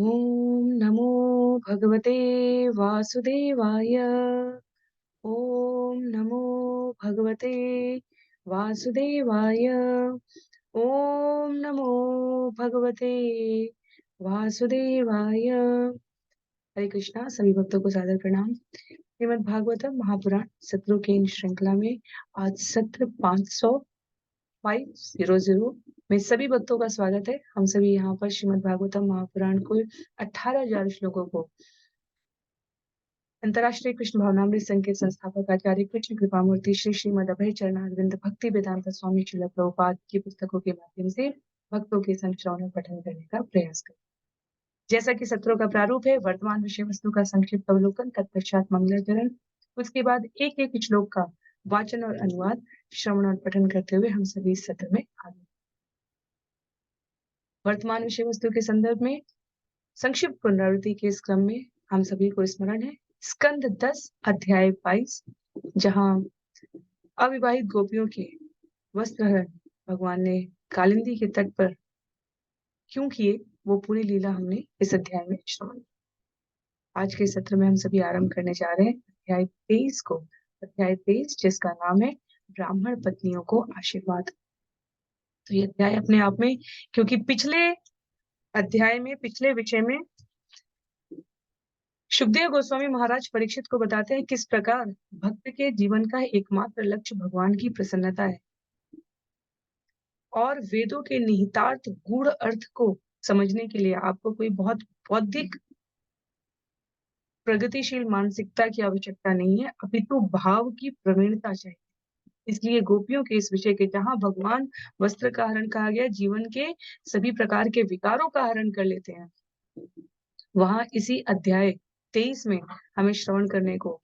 ॐ नमो भगवते वासुदेवाय। ॐ नमो भगवते वासुदेवाय। ॐ नमो भगवते वासुदेवाय। हरे कृष्णा। सभी भक्तों को सादर प्रणाम। श्रीमद् भागवतम महापुराण सत्रों की इन श्रृंखला में आज सत्र 500 में सभी भक्तों का स्वागत है। हम सभी यहाँ पर श्रीमद् भागवतम महापुराण को 18,000 श्लोकों को अंतर्राष्ट्रीय कृष्ण भावनामृत संघ के संस्थापक आचार्य कृष्ण कृपामूर्ति श्री श्रीमद अभय चरणारविंद भक्ति वेदांत स्वामी श्रील प्रभुपाद की पुस्तकों के माध्यम से भक्तों के संग श्रवण और पठन करने का प्रयास करें। जैसा कि सत्रों का प्रारूप है, वर्तमान विषय वस्तु का संक्षिप्त अवलोकन, तत्पश्चात मंगलाचरण, उसके बाद एक एक श्लोक का वाचन और अनुवाद, श्रवण और पठन करते हुए हम सभी इस सत्र में आगे। वर्तमान विषय वस्तु के संदर्भ में संक्षिप्त पुनरावृत्ति के इस क्रम में हम सभी को स्मरण है स्कंद 10 अध्याय 22, जहां अविवाहित गोपियों के वस्त्रहरण भगवान ने कालिंदी के तट पर क्यों किए, वो पूरी लीला हमने इस अध्याय में श्रवण। आज के सत्र में हम सभी आरंभ करने जा रहे हैं अध्याय 23 को। अध्याय 23 जिसका नाम है ब्राह्मण पत्नियों को आशीर्वाद। तो ये अध्याय अपने आप में, क्योंकि पिछले अध्याय में, पिछले विषय में सुखदेव गोस्वामी महाराज परीक्षित को बताते हैं किस प्रकार भक्त के जीवन का एकमात्र लक्ष्य भगवान की प्रसन्नता है और वेदों के निहितार्थ गूढ़ अर्थ को समझने के लिए आपको कोई बहुत बौद्धिक प्रगतिशील मानसिकता की आवश्यकता नहीं है, अपितु भाव की प्रवीणता चाहिए। इसलिए गोपियों के इस विषय के, जहां भगवान वस्त्र का हरण कहा गया, जीवन के सभी प्रकार के विकारों का हरण कर लेते हैं, वहां इसी अध्याय 23 में हमें श्रवण करने को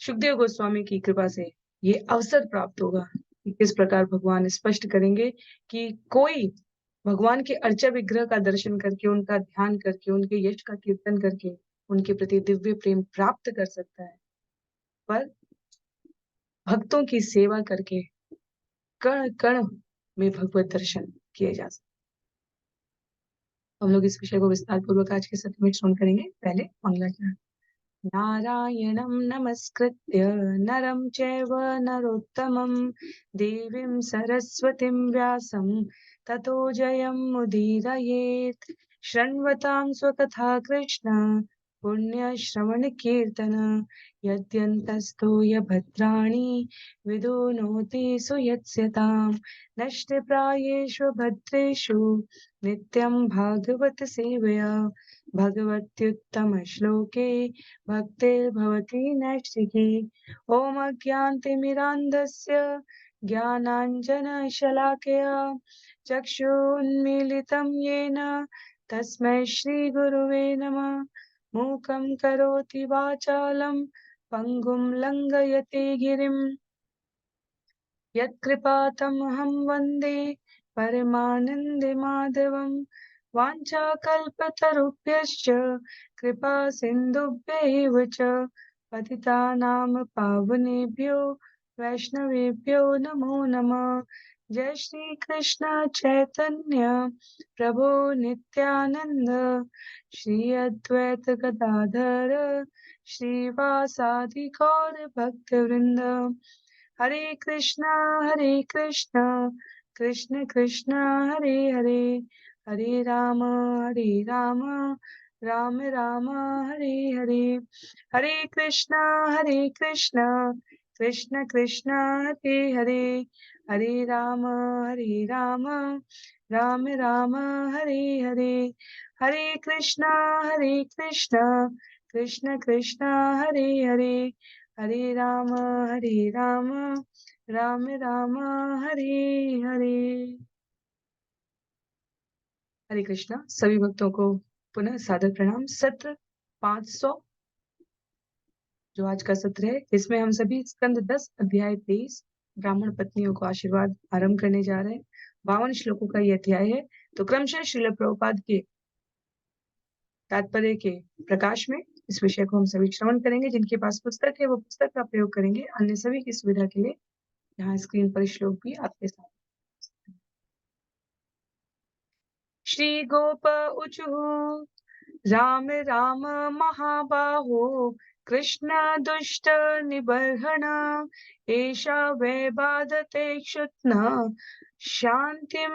सुखदेव गोस्वामी की कृपा से ये अवसर प्राप्त होगा कि किस प्रकार भगवान स्पष्ट करेंगे कि कोई भगवान के अर्चा विग्रह का दर्शन करके, उनका ध्यान करके, उनके यश का कीर्तन करके उनके प्रति दिव्य प्रेम प्राप्त कर सकता है, पर भक्तों की सेवा करके कण कण में भगवत दर्शन किए जा सकते। हम लोग इस विषय को विस्तार पूर्वक आज के सत्र में श्रवण करेंगे। पहले मंगलाचरण। नारायणं नमस्कृत्य नरं चैव नरोत्तमं देवीं सरस्वतीं व्यासं ततो जयमुदीरयेत्। शृण्वतां स्वकथा कृष्ण पुण्यश्रवणकीर्तन यद्यन्तस्थो यभद्राणि विदुनोति सुयत्स्यताम्। नष्टप्रायेषु भद्रेषु नित्यं भागवत सेवया भगवत्युत्तमश्लोके भक्तिर्भवति नैष्ठिकी। ॐ अज्ञानतिमिरान्धस्य ज्ञानाञ्जनशलाकया चक्षुन्मीलितं येन तस्मै श्रीगुरुवे नमः। मूकं करोति वाचालं पङ्गुं लङ्घयति गिरिं यत्कृपातमहं वन्दे परमानन्दमाधवम्। वाञ्छाकल्पतरुभ्यश्च कृपा सिन्धुभ्यैव च पतितानां पावनेभ्यो वैष्णवेभ्यो नमो नमः। जय श्री कृष्ण चैतन्य प्रभु नित्यानंद श्री अद्वैत गदाधर श्रीवासादि गौर भक्तवृंद। हरे कृष्णा कृष्ण कृष्ण हरे हरे, हरे राम राम राम हरे हरे। हरे कृष्णा कृष्ण कृष्ण हरे हरे, हरे राम राम राम हरे हरे। हरे कृष्णा कृष्ण कृष्ण हरे हरे, हरे राम राम राम हरे हरे। हरे कृष्णा। सभी भक्तों को पुनः सादर प्रणाम। सत्र 500 जो आज का सत्र है, इसमें हम सभी स्कंद 10 अध्याय 23 ब्राह्मण पत्नियों को आशीर्वाद आरंभ करने जा रहे हैं। 52 श्लोकों का यह अध्याय है। तो क्रमशः श्रील प्रभुपाद के तात्पर्य के प्रकाश में इस विषय को हम सभी श्रवण करेंगे। जिनके पास पुस्तक है वो पुस्तक का प्रयोग करेंगे। अन्य सभी की सुविधा के लिए यहाँ स्क्रीन पर श्लोक भी आपके साथ। श्री गोप ऊचुः राम राम महाबाहो कृष्ण दुष्ट निबर्हण एषा वै बाधते क्षुत्न शांतिम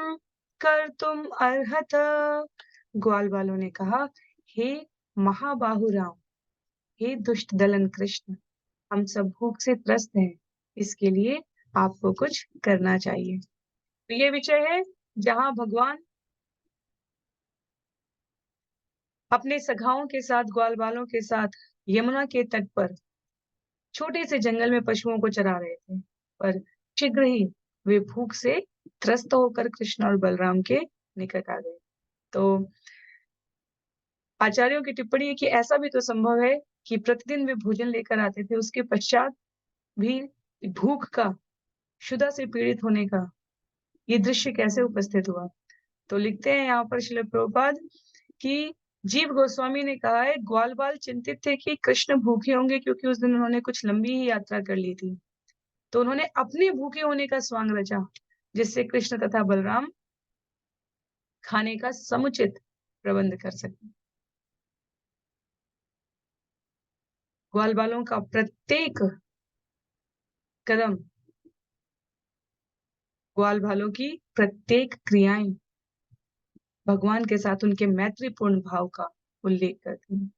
कर्तुम अर्हत। ग्वाल वालों ने कहा, हे महाबाहु राम, हे दुष्ट दलन कृष्ण, हम सब भूख से त्रस्त हैं, इसके लिए आपको कुछ करना चाहिए। तो ये विषय है जहां भगवान अपने सखाओं के साथ, ग्वाल बालों के साथ यमुना के तट पर छोटे से जंगल में पशुओं को चरा रहे थे, पर शीघ्र ही वे भूख से त्रस्त होकर कृष्ण और बलराम के निकट आ गए। तो आचार्यों की टिप्पणी है कि ऐसा भी तो संभव है कि प्रतिदिन वे भोजन लेकर आते थे, उसके पश्चात भी भूख का, क्षुधा से पीड़ित होने का ये दृश्य कैसे उपस्थित हुआ। तो लिखते हैं यहाँ पर श्रील प्रभुपाद कि जीव गोस्वामी ने कहा है, ग्वाल बाल चिंतित थे कि कृष्ण भूखे होंगे, क्योंकि उस दिन उन्होंने कुछ लंबी ही यात्रा कर ली थी। तो उन्होंने अपने भूखे होने का स्वांग रचा, जिससे कृष्ण तथा बलराम खाने का समुचित प्रबंध कर सके। ग्वाल बालों का प्रत्येक कदम, ग्वाल बालों की प्रत्येक क्रियाएं भगवान के साथ उनके मैत्रीपूर्ण भाव का उल्लेख करती हैं।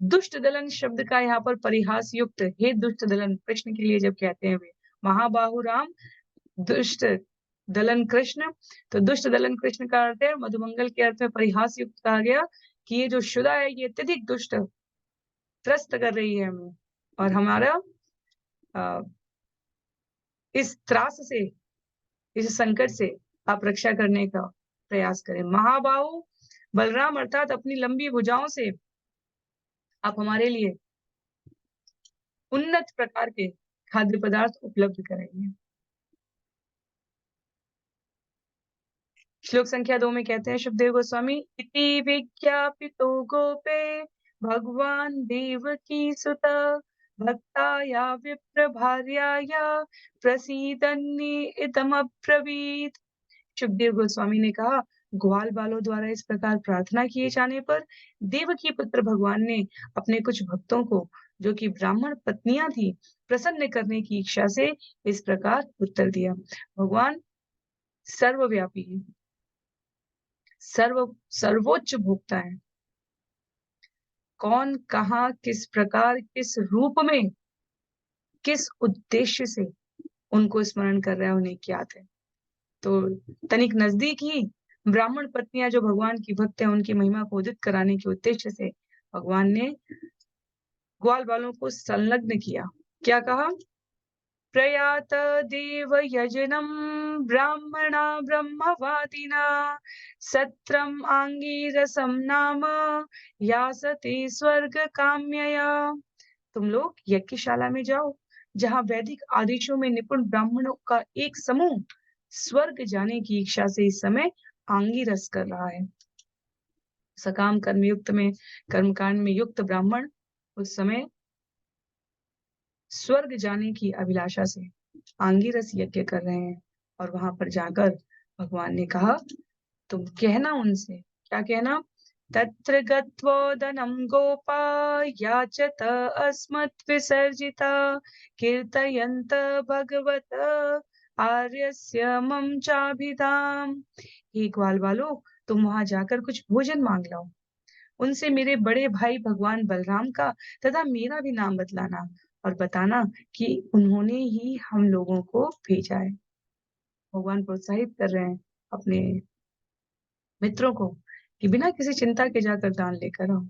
दुष्ट दलन शब्द का यहाँ पर परिहास युक्त, हे दुष्ट दलन कृष्ण के लिए जब कहते हैं वे महाबाहु राम, दुष्ट दलन कृष्ण, तो दुष्ट दलन कृष्ण का अर्थ है, मधुमंगल के अर्थ में परिहास युक्त कहा गया कि ये जो शुदा है ये अत्यधिक दुष्ट त्रस्त कर रही है हमें, और हमारा इस त्रास से, इस संकट से आप रक्षा करने का प्रयास करें। महाबाहु बलराम अर्थात अपनी लंबी भुजाओं से आप हमारे लिए उन्नत प्रकार के खाद्य पदार्थ उपलब्ध करेंगे। श्लोक संख्या 2 में कहते हैं शुभदेव गोस्वामी, इति विज्ञापितो गोपे भगवान देवकी सुत भक्ताया विप्र भार्याया प्रसीदन्नि इदमब्रवीत्। सुखदेव गोस्वामी ने कहा, ग्वाल बालों द्वारा इस प्रकार प्रार्थना किए जाने पर देवकी पुत्र भगवान ने अपने कुछ भक्तों को, जो कि ब्राह्मण पत्नियां थी, प्रसन्न करने की इच्छा से इस प्रकार उत्तर दिया। भगवान सर्वव्यापी है, सर्वोच्च भोक्ता है। कौन, कहाँ, किस प्रकार, किस रूप में, किस उद्देश्य से उनको स्मरण कर रहा है, उन्हें ज्ञात है। तो तनिक नजदीक ही ब्राह्मण पत्नियां जो भगवान की भक्त है, उनकी महिमा को उदित कराने के उद्देश्य से भगवान ने ग्वाल बालों को संलग्न किया। क्या कहा? प्रयात देव यजनम ब्राह्मणा ब्रह्मवादिना सत्रम आंगीरसम नाम यासते स्वर्ग काम्यया। तुम लोग यज्ञशाला में जाओ, जहां वैदिक आदेशों में निपुण ब्राह्मणों का एक समूह स्वर्ग जाने की इच्छा से इस समय आंगी रस कर रहा है। सकाम कर्मयुक्त में, कर्मकांड में युक्त ब्राह्मण उस समय स्वर्ग जाने की अभिलाषा से आंगी रस यज्ञ कर रहे हैं। और वहां पर जाकर भगवान ने कहा, तुम कहना उनसे, क्या कहना? तत्र गत्वोदनं गोपा याचत अस्मत् विसर्जिता कीर्तयन्त भगवत आर्यस्य मम चाभिधाम। हे ग्वाल वालों, तुम वहां जाकर कुछ भोजन मांग लाओ, उनसे मेरे बड़े भाई भगवान बलराम का तथा मेरा भी नाम बतलाना और बताना कि उन्होंने ही हम लोगों को भेजा है। भगवान प्रोत्साहित कर रहे हैं अपने मित्रों को कि बिना किसी चिंता के जाकर दान लेकर आओ,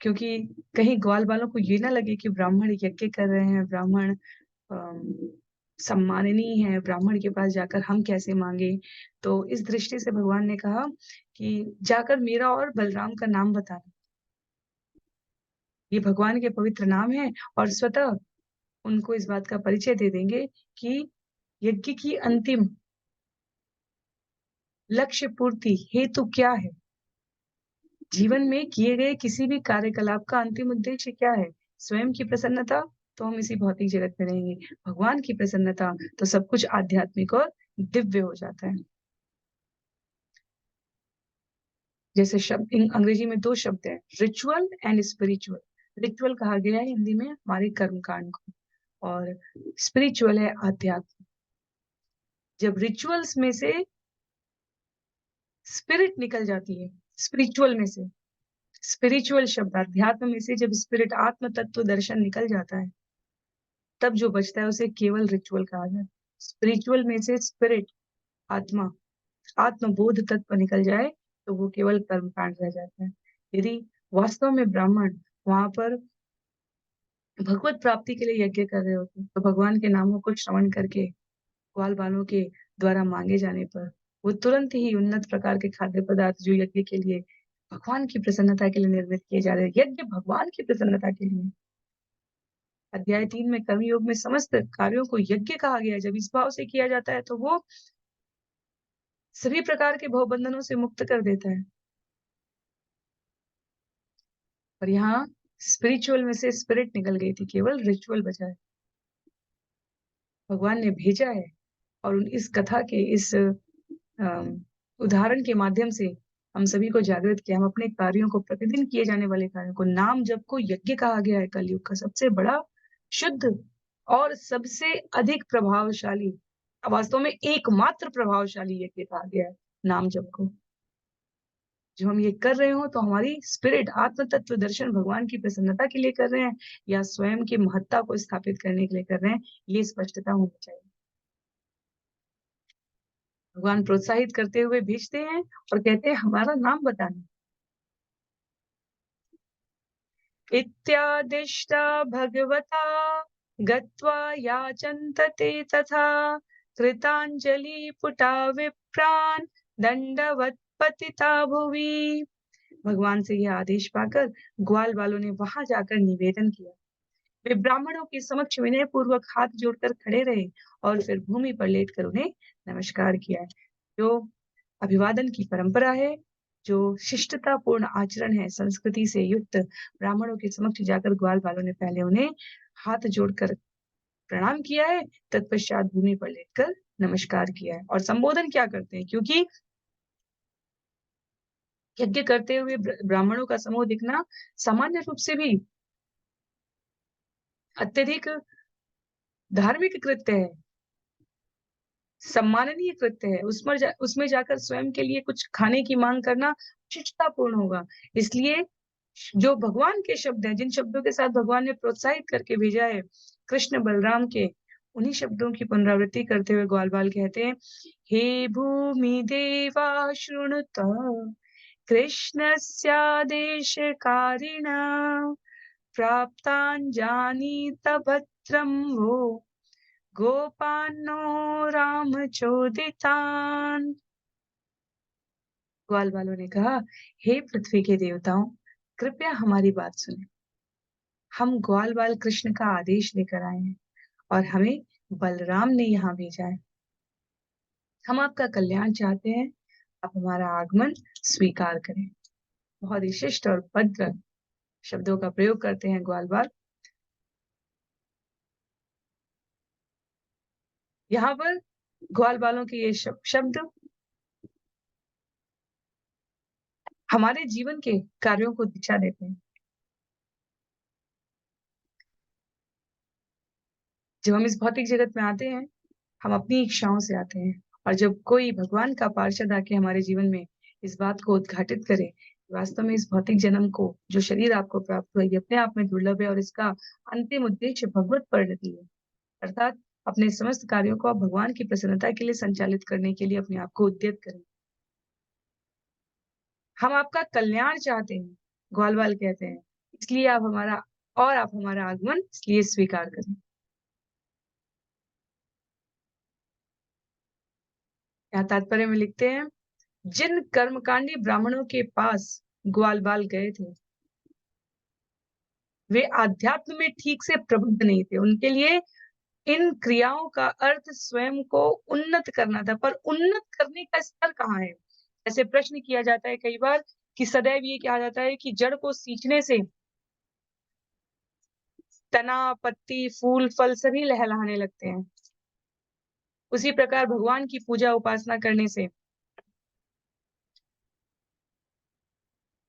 क्योंकि कहीं ग्वाल वालों को ये ना लगे कि ब्राह्मण यज्ञ कर रहे हैं, ब्राह्मण सम्माननीय है, ब्राह्मण के पास जाकर हम कैसे मांगे। तो इस दृष्टि से भगवान ने कहा कि जाकर मेरा और बलराम का नाम बताना, ये भगवान के पवित्र नाम है, और स्वतः उनको इस बात का परिचय दे देंगे कि यज्ञ की अंतिम लक्ष्य पूर्ति हेतु क्या है, जीवन में किए गए किसी भी कार्यकलाप का अंतिम उद्देश्य क्या है। स्वयं की प्रसन्नता तो हम इसी भौतिक जगत में रहेंगे, भगवान की प्रसन्नता तो सब कुछ आध्यात्मिक और दिव्य हो जाता है। जैसे शब्द अंग्रेजी में 2 शब्द हैं, रिचुअल एंड स्पिरिचुअल। रिचुअल कहा गया है हिंदी में हमारे कर्मकांड को, और स्पिरिचुअल है आध्यात्म। जब रिचुअल्स में से स्पिरिट निकल जाती है, स्पिरिचुअल में से, स्पिरिचुअल शब्द अध्यात्म में से जब स्पिरिट आत्म तत्व दर्शन निकल जाता है, तब जो बचता है उसे केवल रिचुअल कहा जाता है। स्पिरिचुअल में से स्पिरिट, आत्मा, आत्मबोध तत्व निकल जाए तो वो केवल कर्मकांड रह जाता है। यदि वास्तव में ब्राह्मण वहां पर भगवत प्राप्ति के लिए यज्ञ कर रहे होते तो भगवान के नामों को श्रवण करके ग्वाल बालों के द्वारा मांगे जाने पर वो तुरंत ही उन्नत प्रकार के खाद्य पदार्थ जो यज्ञ के लिए भगवान की प्रसन्नता के लिए निर्मित किए जा रहे हैं, यज्ञ भगवान की प्रसन्नता के लिए। अध्याय 3 में कर्मयोग में समस्त कार्यों को यज्ञ कहा गया है। जब इस भाव से किया जाता है तो वो सभी प्रकार के भवबंधनों से मुक्त कर देता है। और यहाँ स्पिरिचुअल में से स्पिरिट निकल गई थी, केवल रिचुअल बचा है। भगवान ने भेजा है और इस कथा के इस उदाहरण के माध्यम से हम सभी को जागृत किया। हम अपने कार्यों को, प्रतिदिन किए जाने वाले कार्यों को, नाम जप को यज्ञ कहा गया है। कलयुग का सबसे बड़ा, शुद्ध और सबसे अधिक प्रभावशाली, वास्तव में एकमात्र प्रभावशाली यज्ञ कहा गया है नाम जप को। जो हम ये कर रहे हो तो हमारी स्पिरिट, आत्म तत्व दर्शन भगवान की प्रसन्नता के लिए कर रहे हैं या स्वयं की महत्ता को स्थापित करने के लिए कर रहे हैं, ये स्पष्टता होनी चाहिए। भगवान प्रोत्साहित करते हुए भेजते हैं और कहते हैं हमारा नाम बताना। इत्यादिष्टा भगवता गत्वा याचन्त ते तथा कृतांजलि पुटा विप्रान दंडवत पतिता भुवि। भगवान से यह आदेश पाकर ग्वाल वालों ने वहां जाकर निवेदन किया। वे ब्राह्मणों के समक्ष विनय पूर्वक हाथ जोड़कर खड़े रहे और फिर भूमि पर लेटकर उन्हें नमस्कार किया। जो अभिवादन की परंपरा है, जो शिष्टतापूर्ण आचरण है, संस्कृति से युक्त ब्राह्मणों के समक्ष जाकर ग्वाल वालों ने पहले उन्हें हाथ जोड़कर प्रणाम किया है, तत्पश्चात भूमि पर लेटकर नमस्कार किया है। और संबोधन क्या करते हैं, क्योंकि यज्ञ करते हुए ब्राह्मणों का समूह दिखना सामान्य रूप से भी अत्यधिक धार्मिक कृत्य है, सम्माननीय कृत्य है। उसमें जाकर स्वयं के लिए कुछ खाने की मांग करना शिष्टतापूर्ण होगा। इसलिए जो भगवान के शब्द हैं, जिन शब्दों के साथ भगवान ने प्रोत्साहित करके भेजा है कृष्ण बलराम के, उन्हीं शब्दों की पुनरावृत्ति करते हुए ग्वाल बाल कहते हैं, हे भूमि देवा शृणुत कृष्णस्यादेशकारिणा प्राप्ताञ्जानीत भद्रं वो गोपान्नो रामचोदितान्। ग्वाल वालों ने कहा, हे पृथ्वी के देवताओं, कृपया हमारी बात सुने। हम ग्वाल बाल कृष्ण का आदेश लेकर आए हैं और हमें बलराम ने यहाँ भेजा है। हम आपका कल्याण चाहते हैं, आप हमारा आगमन स्वीकार करें। बहुत ही शिष्ट और भद्र शब्दों का प्रयोग करते हैं ग्वाल बाल। यहाँ पर ग्वाल बालों के ये शब्द हमारे जीवन के कार्यों को दिशा देते हैं। जब हम इस भौतिक जगत में आते हैं, हम अपनी इच्छाओं से आते हैं, और जब कोई भगवान का पार्षद आके हमारे जीवन में इस बात को उद्घाटित करे, वास्तव में इस भौतिक जन्म को, जो शरीर आपको प्राप्त हुआ, ये अपने आप में दुर्लभ है और इसका अंतिम उद्देश्य भगवत परिणति है। अर्थात अपने समस्त कार्यों को आप भगवान की प्रसन्नता के लिए संचालित करने के लिए अपने आप को उद्यत करें। हम आपका कल्याण चाहते हैं, ग्वालवाल कहते हैं, इसलिए आप हमारा आगमन इसलिए स्वीकार करें। यहाँ तात्पर्य में लिखते हैं, जिन कर्मकांडी ब्राह्मणों के पास ग्वालबाल गए थे, वे आध्यात्म में ठीक से प्रबुद्ध नहीं थे। उनके लिए इन क्रियाओं का अर्थ स्वयं को उन्नत करना था, पर उन्नत करने का स्तर कहाँ है? ऐसे प्रश्न किया जाता है कई बार कि सदैव ये कहा जाता है कि जड़ को सींचने से तना, पत्ती, फूल, फल सभी लहलहाने लगते हैं। उसी प्रकार भगवान की पूजा उपासना करने से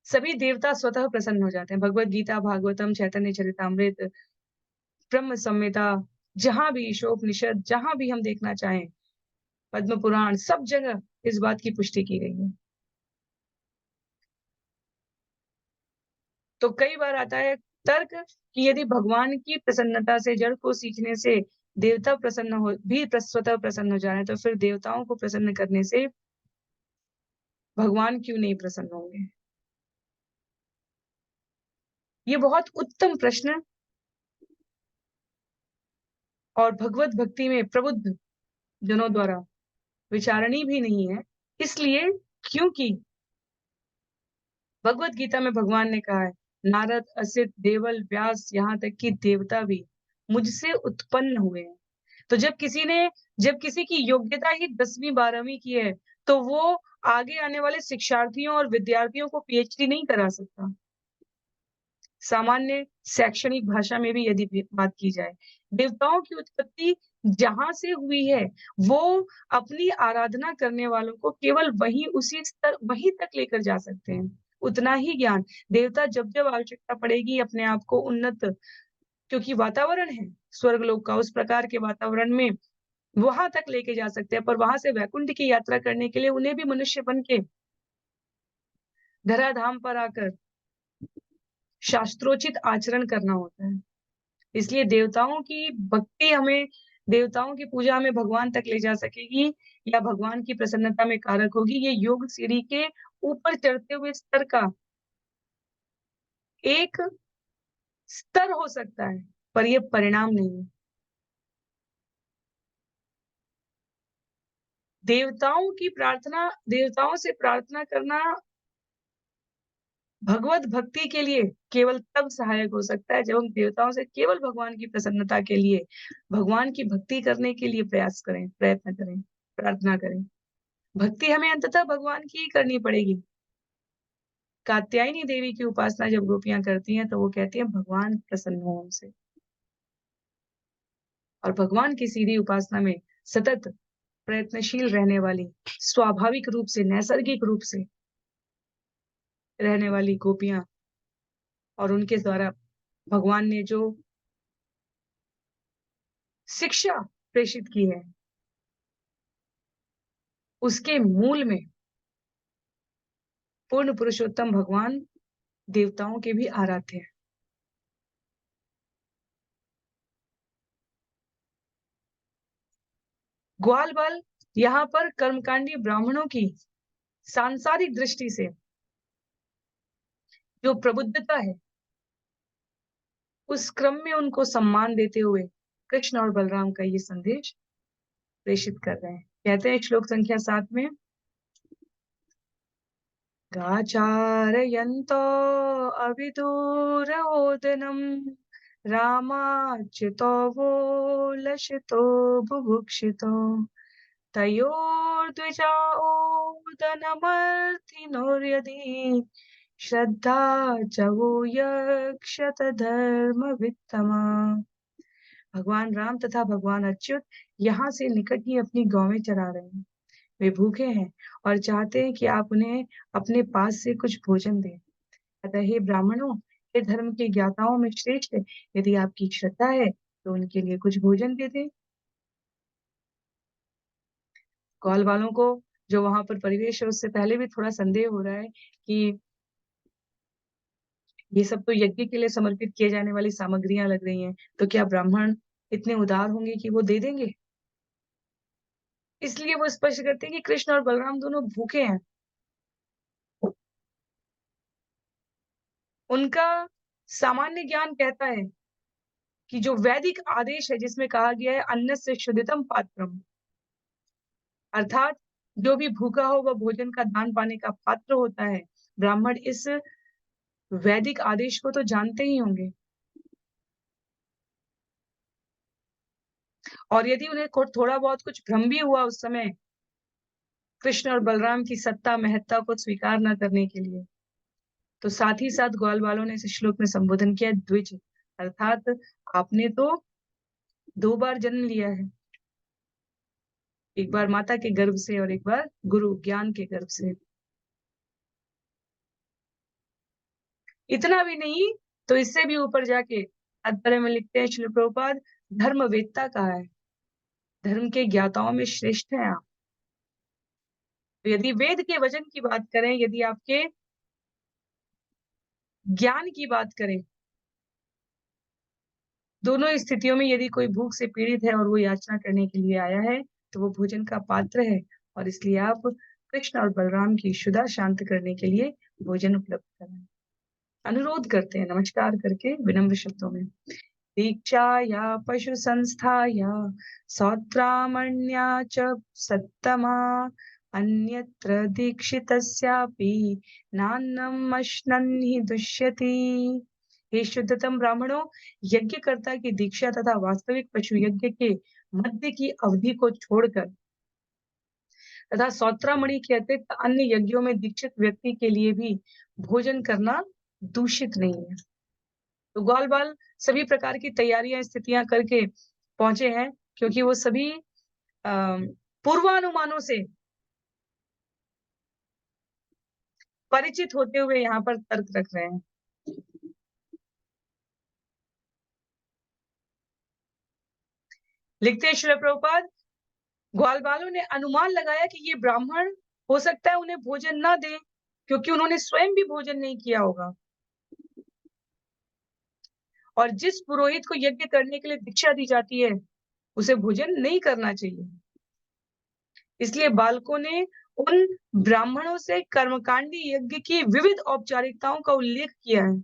सभी देवता स्वतः प्रसन्न हो जाते हैं। भगवद गीता, भागवतम, चैतन्य चरितामृत, ब्रह्म संहिता, जहाँ भी ईशोपनिषद, जहाँ भी हम देखना चाहें, पद्म पुराण, सब जगह इस बात की पुष्टि की गई है। तो कई बार आता है तर्क कि यदि भगवान की प्रसन्नता से, जड़ को सीखने से देवता प्रसन्न हो भी स्वतः प्रसन्न हो जा रहे हैं, तो फिर देवताओं को प्रसन्न करने से भगवान क्यों नहीं प्रसन्न होंगे? ये बहुत उत्तम प्रश्न और भगवत भक्ति में प्रबुद्ध जनों द्वारा विचारणीय भी नहीं है। इसलिए क्योंकि भगवत गीता में भगवान ने कहा है, नारद, असित, देवल, व्यास, यहाँ तक कि देवता भी मुझसे उत्पन्न हुए हैं। तो जब किसी की योग्यता ही 10वीं 12वीं की है, तो वो आगे आने वाले शिक्षार्थियों और विद्यार्थियों को पीएचडी नहीं करा सकता। सामान्य शैक्षणिक भाषा में भी यदि बात की जाए, देवताओं की उत्पत्ति जहाँ से हुई है, वो अपनी आराधना करने वालों को केवल वहीं तक लेकर जा सकते हैं। उतना ही ज्ञान देवता जब-जब आवश्यकता पड़ेगी अपने आप को उन्नत, क्योंकि वातावरण है स्वर्गलोक का, उस प्रकार के वातावरण में वहां तक लेके जा सकते हैं, पर वहां से वैकुंठ की यात्रा करने के लिए उन्हें भी मनुष्य बन के धराधाम पर आकर शास्त्रोचित आचरण करना होता है। इसलिए देवताओं की पूजा हमें भगवान तक ले जा सकेगी या भगवान की प्रसन्नता में कारक होगी। ये योग सीढ़ी के ऊपर चढ़ते हुए स्तर का एक स्तर हो सकता है, पर ये परिणाम नहीं है। देवताओं से प्रार्थना करना भगवत भक्ति के लिए केवल तब सहायक हो सकता है जब हम देवताओं से केवल भगवान की प्रसन्नता के लिए, भगवान की भक्ति करने के लिए प्रयत्न करें, प्रार्थना करें। भक्ति हमें अंततः भगवान की ही करनी पड़ेगी। कात्यायनी देवी की उपासना जब गोपियां करती हैं तो वो कहती हैं भगवान प्रसन्न हो हमसे। और भगवान की सीधी उपासना में सतत प्रयत्नशील रहने वाली, स्वाभाविक रूप से, नैसर्गिक रूप से रहने वाली गोपियां और उनके द्वारा भगवान ने जो शिक्षा प्रेषित की है, उसके मूल में पूर्ण पुरुषोत्तम भगवान देवताओं के भी आराध्य हैं। ग्वाल बाल यहाँ पर कर्मकांडी ब्राह्मणों की सांसारिक दृष्टि से जो प्रबुद्धता है, उस क्रम में उनको सम्मान देते हुए कृष्ण और बलराम का ये संदेश प्रेषित कर रहे हैं। कहते हैं श्लोक संख्या 7 में, गाचारयन्तो अविदूरओदनम् रामाच्युतो वो लशितो बुभुक्षितो तयोर्द्विजाओदनमर्थिनोर्यदि श्रद्धा च वो यक्षत धर्मवित्तमा। भगवान राम तथा भगवान अच्युत यहाँ से निकट ही अपनी गौवें चरा रहे हैं। वे भूखे हैं और चाहते हैं कि आप उन्हें अपने पास से कुछ भोजन दें। अतः हे ब्राह्मणों, हे धर्म के ज्ञाताओं में श्रेष्ठ, यदि आपकी श्रद्धा है तो उनके लिए कुछ भोजन दे दें। कॉल वालों को जो वहां पर परिवेश है उससे पहले भी थोड़ा संदेह हो रहा है कि ये सब तो यज्ञ के लिए समर्पित किए जाने वाली सामग्रियां लग रही हैं, तो क्या ब्राह्मण इतने उदार होंगे कि वो दे देंगे? इसलिए वो स्पष्ट करते हैं कि कृष्ण और बलराम दोनों भूखे हैं। उनका सामान्य ज्ञान कहता है कि जो वैदिक आदेश है जिसमें कहा गया है अन्नस्य क्षुधितम पात्रम, अर्थात जो भी भूखा हो वह भोजन का दान पाने का पात्र होता है। ब्राह्मण इस वैदिक आदेश को तो जानते ही होंगे, और यदि उन्हें थोड़ा बहुत कुछ भ्रम भी हुआ उस समय कृष्ण और बलराम की सत्ता महत्ता को स्वीकार न करने के लिए, तो साथ ही साथ ग्वाल वालों ने इस श्लोक में संबोधन किया द्विज, अर्थात आपने तो 2 बार जन्म लिया है। एक बार माता के गर्भ से और एक बार गुरु ज्ञान के गर्भ से। इतना भी नहीं तो इससे भी ऊपर जाके तात्पर्य में लिखते हैं श्रील प्रभुपाद, धर्मवेत्ता कहा है, धर्म के ज्ञाताओं में श्रेष्ठ हैं आप। तो यदि वेद के वचन की बात करें, यदि आपके ज्ञान की बात करें, दोनों स्थितियों में यदि कोई भूख से पीड़ित है और वो याचना करने के लिए आया है, तो वो भोजन का पात्र है और इसलिए आप कृष्ण और बलराम की क्षुधा शांत करने के लिए भोजन उपलब्ध कराएं। अनुरोध करते हैं नमस्कार करके विनम्र शब्दों में। दीक्षाया पशु संस्थाया सौत्रामण्या च सत्तमा अन्यत्र दीक्षितस्यापि नान्नम् अश्नन् हि दुष्यति। हे शुद्धतम ब्राह्मणों, यज्ञकर्ता की दीक्षा तथा वास्तविक पशु यज्ञ के मध्य की अवधि को छोड़कर तथा सौत्रामणि के अतिरिक्त अन्य यज्ञों में दीक्षित व्यक्ति के लिए भी भोजन करना दूषित नहीं है। तो ग्वाल बाल सभी प्रकार की तैयारियां स्थितियां करके पहुंचे हैं, क्योंकि वो सभी पूर्वानुमानों से परिचित होते हुए यहाँ पर तर्क रख रहे हैं। लिखते हैं श्रील प्रभुपाद, ग्वाल बालों ने अनुमान लगाया कि ये ब्राह्मण हो सकता है उन्हें भोजन ना दे, क्योंकि उन्होंने स्वयं भी भोजन नहीं किया होगा और जिस पुरोहित को यज्ञ करने के लिए दीक्षा दी जाती है उसे भोजन नहीं करना चाहिए। इसलिए बालकों ने उन ब्राह्मणों से कर्मकांडी यज्ञ की विविध औपचारिकताओं का उल्लेख किया है।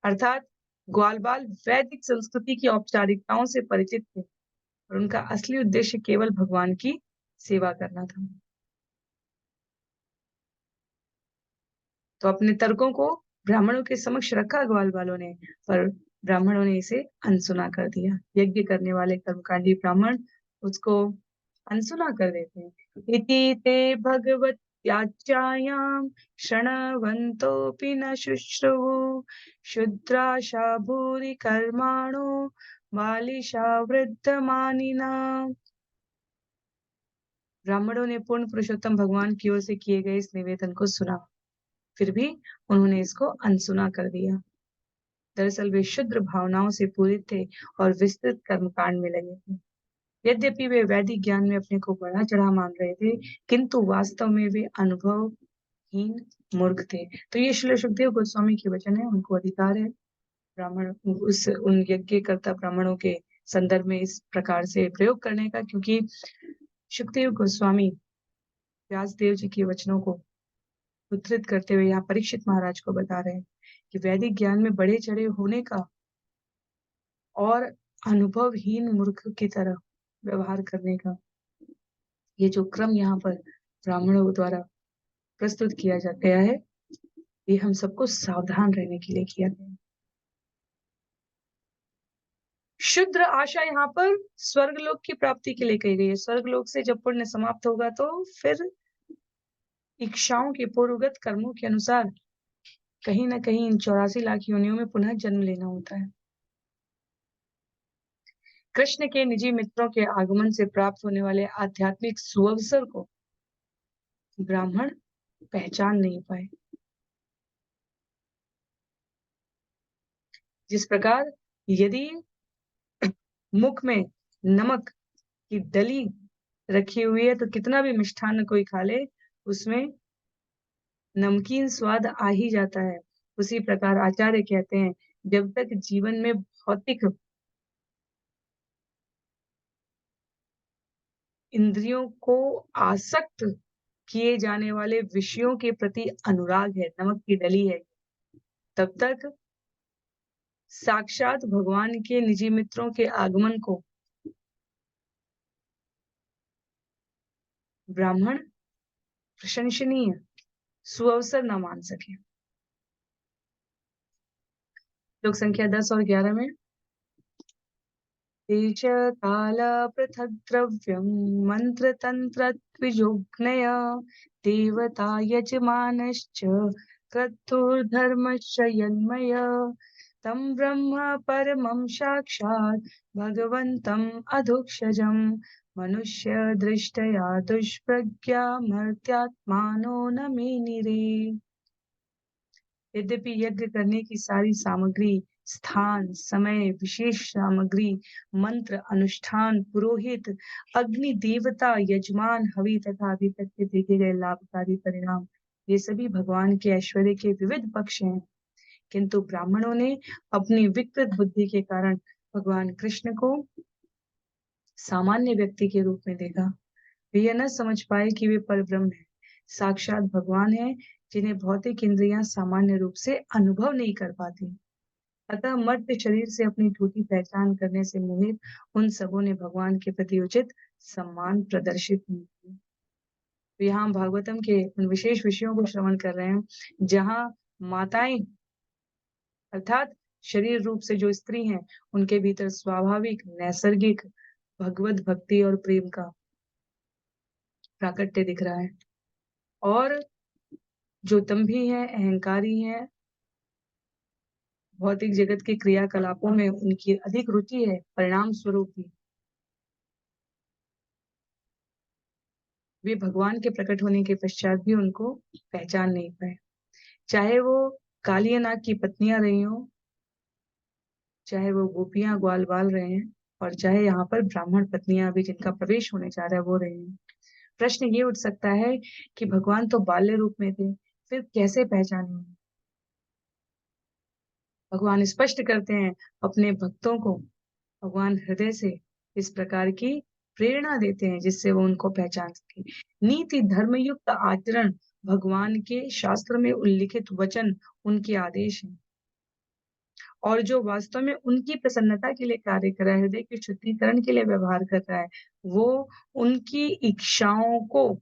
अर्थात ग्वाल बाल वैदिक संस्कृति की औपचारिकताओं से परिचित थे और उनका असली उद्देश्य केवल भगवान की सेवा करना था। तो अपने तर्कों को ब्राह्मणों के समक्ष रखा ग्वाल बालों ने, पर ब्राह्मणों ने इसे अनसुना कर दिया। यज्ञ करने वाले कर्मकांडी ब्राह्मण उसको अनसुना कर देते हैं। इति ते भगवत याच्यायाम शृण्वन्तोऽपि न शुश्रुवु शुद्राशा भूरि कर्माणो बालिशा वृद्धमानिना। ब्राह्मणों ने पूर्ण पुरुषोत्तम भगवान की ओर से किए गए इस निवेदन को सुना, फिर भी उन्होंने इसको अनसुना कर दिया। दरअसल वे शुद्र भावनाओं से पूरित थे और विस्तृत कर्मकांड में लगे थे। यद्यपि वे वैदिक ज्ञान में अपने को बड़ा चढ़ा मान रहे थे, किंतु वास्तव में वे अनुभवहीन मूर्ख थे। तो ये श्रील सुखदेव गोस्वामी के वचन है, उनको अधिकार है ब्राह्मण उन यज्ञकर्ता ब्राह्मणों के संदर्भ में इस प्रकार से प्रयोग करने का, क्योंकि सुखदेव गोस्वामी व्यासदेव जी के वचनों को उद्धृत करते हुए यहाँ परीक्षित महाराज को बता रहे हैं कि वैदिक ज्ञान में बढ़े चढ़े होने का और अनुभवहीन मूर्ख की तरह व्यवहार करने का ये जो क्रम यहाँ पर ब्राह्मणों द्वारा प्रस्तुत किया गया है, ये हम सबको सावधान रहने के लिए किया गया है। शुद्र आशा यहाँ पर स्वर्गलोक की प्राप्ति के लिए कही गई है। स्वर्गलोक से जब पुण्य समाप्त होगा तो फिर इच्छाओं के पूर्वगत कर्मों के अनुसार कहीं ना कहीं इन 84 लाख योनियों में पुनः जन्म लेना होता है। कृष्ण के निजी मित्रों के आगमन से प्राप्त होने वाले आध्यात्मिक सुअवसर को ब्राह्मण पहचान नहीं पाए। जिस प्रकार यदि मुख में नमक की डली रखी हुई है तो कितना भी मिष्ठान्न कोई खा ले उसमें नमकीन स्वाद आ ही जाता है, उसी प्रकार आचार्य कहते हैं जब तक जीवन में भौतिक इंद्रियों को आसक्त किए जाने वाले विषयों के प्रति अनुराग है, नमक की डली है, तब तक साक्षात भगवान के निजी मित्रों के आगमन को ब्राह्मण प्रशंसनीय सुअवसर न मान सके। श्लोक संख्या 10 और 11 में देश काल पृथक द्रव्यम मंत्र तंत्र द्विजोग्नय देवता यजमानश्च क्रतुर्धर्मश्च यन्मय तं ब्रह्म परमं साक्षात् भगवन्तम् अधोक्षजम् मनुष्य दृष्टया दुष्प्रज्ञा मर्त्यात्मानो न मेनिरे। यद्यपि यज्ञ करने की सारी सामग्री, स्थान, समय, विशेष सामग्री, मंत्र, अनुष्ठान, पुरोहित, अग्नि देवता, यजमान, हवि तथा अभी तक के देखे गए लाभकारी परिणाम, ये सभी भगवान के ऐश्वर्य के विविध पक्ष हैं। किंतु ब्राह्मणों ने अपनी विकृत बुद्धि के कारण भगवान कृष्ण को सामान्य व्यक्ति के रूप में देखा। वे यह न समझ पाए कि वे परब्रह्म हैं, साक्षात भगवान हैं, जिन्हें भौतिक इंद्रियां सामान्य रूप से अनुभव नहीं कर पाती। अतः मर्त्य शरीर से अपनी टूटी पहचान करने से मोहित उन सबों ने भगवान के प्रति उचित सम्मान प्रदर्शित नहीं किया। तो यहाँ हम भागवतम के उन विशेष विषयों को श्रवण कर रहे हैं, जहाँ माताएं अर्थात शरीर रूप से जो स्त्री हैं, उनके भीतर स्वाभाविक, नैसर्गिक भगवत भक्ति और प्रेम का प्राकट्य दिख रहा है। और जो दंभी हैं, अहंकारी हैं, भौतिक जगत के क्रियाकलापों में उनकी अधिक रुचि है, परिणाम स्वरूप भी वे भगवान के प्रकट होने के पश्चात भी उनको पहचान नहीं पाए। चाहे वो कालिया नाग की पत्नियां रही हों, चाहे वो गोपियां ग्वाल बाल रहे हैं, और चाहे यहाँ पर ब्राह्मण पत्नियां भी जिनका प्रवेश होने जा रहा है वो रही हैं। प्रश्न ये उठ सकता है कि भगवान तो बाल्य रूप में थे, फिर कैसे पहचाने उन्हें? भगवान स्पष्ट करते हैं अपने भक्तों को, भगवान हृदय से इस प्रकार की प्रेरणा देते हैं जिससे वो उनको पहचान सके। नीति धर्म युक्त आचरण भगवान के शास्त्र में उल्लिखित वचन उनके आदेश हैं, और जो वास्तव में उनकी प्रसन्नता के लिए कार्य कर रहा है, हृदय के शुद्धिकरण के लिए व्यवहार कर रहा है, वो उनकी इच्छाओं को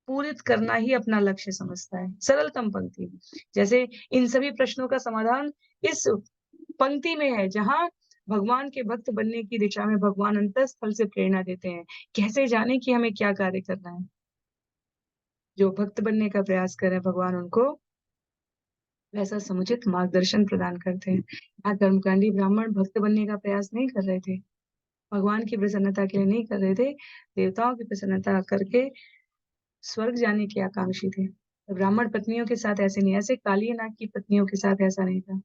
पूरित करना ही अपना लक्ष्य समझता है। सरलतम पंक्ति में। जैसे इन सभी प्रश्नों का समाधान इस पंक्ति में है, जहाँ भगवान के भक्त बनने की दिशा में भगवान अंतःस्थल से प्रेरणा देते हैं। कैसे जाने कि हमें क्या कार्य करना है? जो भक्त बनने का प्रयास कर रहे हैं, भगवान उनको वैसा समुचित मार्गदर्शन प्रदान करते हैं। यहाँ कर्मकांडी ब्राह्मण भक्त बनने का प्रयास नहीं कर रहे थे, भगवान की प्रसन्नता के लिए नहीं कर रहे थे, देवताओं की प्रसन्नता करके स्वर्ग जाने के आकांक्षी थे। ब्राह्मण पत्नियों के साथ ऐसे नहीं, ऐसे कालिया नाग की पत्नियों के साथ ऐसा नहीं था।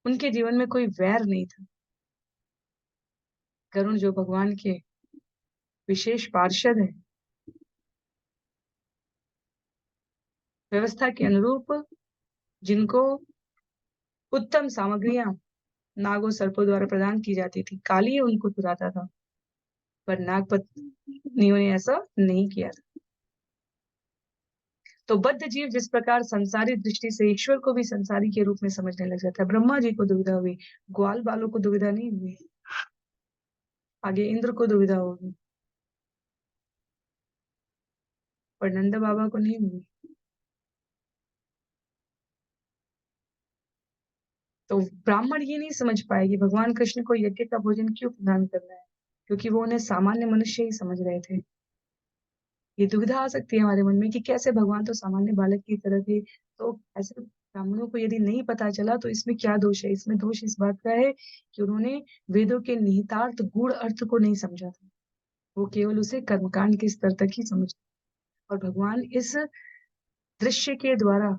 उनके जीवन में कोई वैर नहीं था। करुण जो भगवान के विशेष पार्षद हैं, व्यवस्था के अनुरूप जिनको उत्तम सामग्रियां नागों सर्पों द्वारा प्रदान की जाती थी, काली उनको चुराता था, पर नाग पत्नियों ने ऐसा नहीं किया था। तो बद्ध जीव जिस प्रकार संसारी दृष्टि से ईश्वर को भी संसारी के रूप में समझने लग जाता है, ब्रह्मा जी को दुविधा हुई, ग्वाल बालों को दुविधा नहीं हुई, आगे इंद्र को दुविधा होगी, पर नंद बाबा को नहीं हुई। तो ब्राह्मण ये नहीं समझ पाए कि भगवान कृष्ण को यज्ञ का भोजन क्यों प्रदान करना है, क्योंकि वो उन्हें सामान्य मनुष्य ही समझ रहे थे। ये दुविधा आ सकती है हमारे मन में कि कैसे भगवान तो सामान्य बालक की तरह थे, तो ऐसे ब्राह्मणों को यदि नहीं पता चला तो इसमें क्या दोष है? इसमें दोष इस बात का है कि उन्होंने वेदों के निहितार्थ गूढ़ अर्थ को नहीं समझा था, वो केवल उसे कर्मकांड के स्तर तक ही समझा। और भगवान इस दृश्य के द्वारा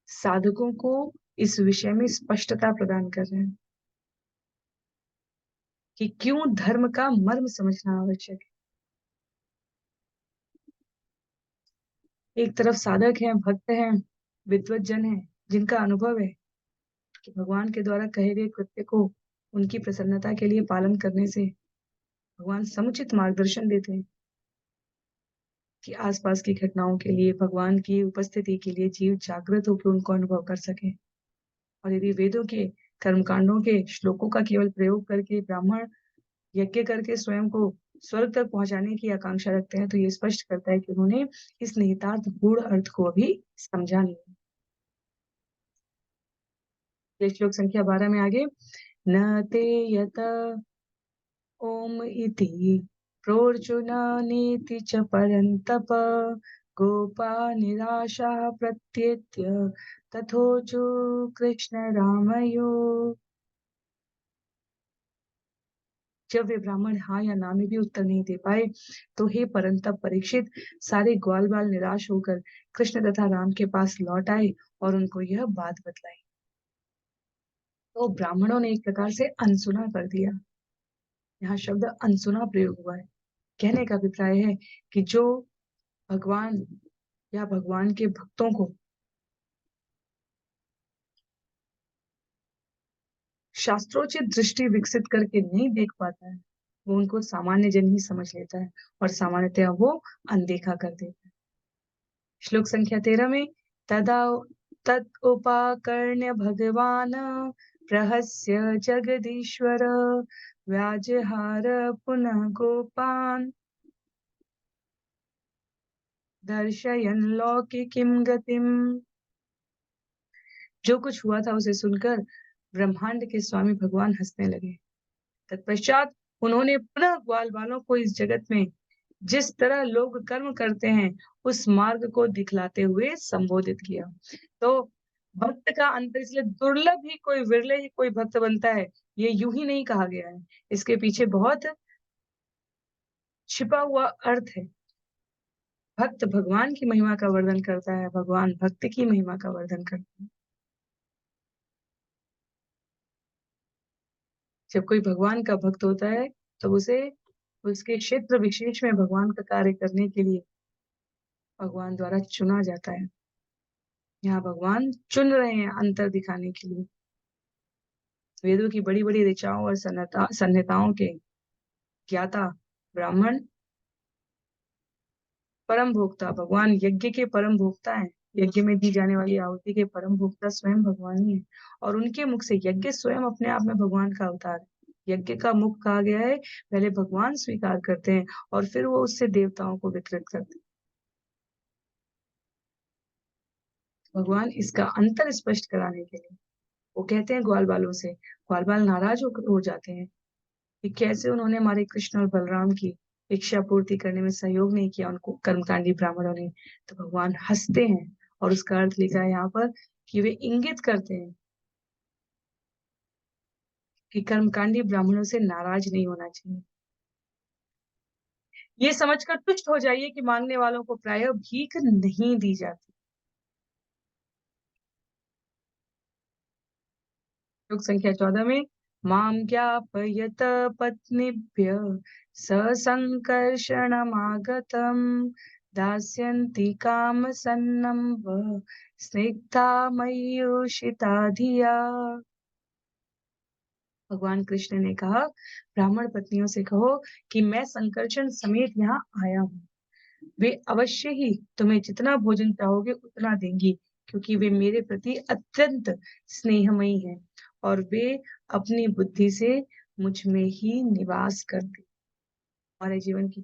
साधकों को इस विषय में स्पष्टता प्रदान कर रहे हैं कि क्यों धर्म का मर्म समझना आवश्यक है। एक तरफ साधक हैं, भक्त हैं, विद्वत जन हैं, जिनका अनुभव है कि भगवान के द्वारा कहे गए कृत्य को उनकी प्रसन्नता के लिए पालन करने से भगवान समुचित मार्गदर्शन देते हैं कि आसपास की घटनाओं के लिए, भगवान की उपस्थिति के लिए जीव जागृत होकर उनको अनुभव कर सके। और यदि वेदों के कर्मकांडों के श्लोकों का केवल प्रयोग करके ब्राह्मण यज्ञ करके स्वयं को स्वर्ग तक पहुंचाने की आकांक्षा रखते हैं, तो ये स्पष्ट करता है कि उन्होंने इस निहितार्थ गूढ़ अर्थ को अभी समझा नहीं। श्लोक संख्या 12 में आगे, न ते यत ओम इति प्रोर्जुन नीति च परन्तप गोपा निराशा प्रत्येत्य तथोचु कृष्ण रामयो। जब वे ब्राह्मण हाँ या ना में भी उत्तर नहीं दे पाए, तो हे परंतप परीक्षित, सारे ग्वाल बाल निराश होकर कृष्ण तथा राम के पास लौट आए और उनको यह बात बतलाई। तो ब्राह्मणों ने एक प्रकार से अनसुना कर दिया। यहाँ शब्द अनसुना प्रयोग हुआ है। कहने का अभिप्राय है कि जो भगवान या भगवान के भक्तों को शास्त्रोचित दृष्टि विकसित करके नहीं देख पाता है, वो उनको सामान्य जन ही समझ लेता है और सामान्यतया वो अनदेखा कर देता है। श्लोक संख्या 13 में तदा तत् उपाकर्ण्य भगवान प्रहस्य जगदीश्वर व्याजहार पुनः गोपान दर्शयन् लौकिकीं गतिम। जो कुछ हुआ था उसे सुनकर ब्रह्मांड के स्वामी भगवान हंसने लगे। तत्पश्चात उन्होंने पुनः ग्वाल बालों को इस जगत में जिस तरह लोग कर्म करते हैं उस मार्ग को दिखलाते हुए संबोधित किया। तो भक्त का अंतर इसलिए दुर्लभ ही कोई विरले ही कोई भक्त बनता है, ये यूं ही नहीं कहा गया है। इसके पीछे बहुत छिपा हुआ अर्थ है। भक्त भगवान की महिमा का वर्णन करता है, भगवान भक्त की महिमा का वर्णन करता है। जब कोई भगवान का भक्त होता है तो उसे उसके क्षेत्र विशेष में भगवान का कार्य करने के लिए भगवान द्वारा चुना जाता है। यहाँ भगवान चुन रहे हैं अंतर दिखाने के लिए। वेदों की बड़ी-बड़ी ऋचाओं और संहिताओं के ज्ञाता ब्राह्मण परम भोक्ता, भगवान यज्ञ के परम भोक्ता हैं। यज्ञ में दी जाने वाली आहुति के परम भोक्ता स्वयं भगवान ही है और उनके मुख से यज्ञ स्वयं अपने आप में भगवान का अवतार है। यज्ञ का मुख कहा गया है, पहले भगवान स्वीकार करते हैं और फिर वो उससे देवताओं को विकृत करते हैं। भगवान इसका अंतर स्पष्ट कराने के लिए वो कहते हैं ग्वाल बालों से, ग्वाल बाल नाराज हो जाते हैं कि कैसे उन्होंने हमारे कृष्ण और बलराम की इच्छा पूर्ति करने में सहयोग नहीं किया उनको कर्मकांडी ब्राह्मणों ने। तो भगवान हंसते हैं और उसका अर्थ लिखा है यहाँ पर कि वे इंगित करते हैं कि कर्मकांडी ब्राह्मणों से नाराज नहीं होना चाहिए। ये समझकर तुष्ट हो जाइए कि मांगने वालों को प्रायः भीख नहीं दी जाती। श्लोक संख्या 14 में माम ज्ञापयत पत्नीभ्य ससंकर्षणमागतम दास्यन्ति कामसन्नं वः स्निग्धा मयूषिता धिया। भगवान कृष्ण ने कहा ब्राह्मण पत्नियों से कहो कि मैं संकर्षण समेत यहाँ आया हूँ। वे अवश्य ही तुम्हें जितना भोजन चाहोगे उतना देंगी, क्योंकि वे मेरे प्रति अत्यंत स्नेहमयी हैं और वे अपनी बुद्धि से मुझ में ही निवास करती। हमारे जीवन की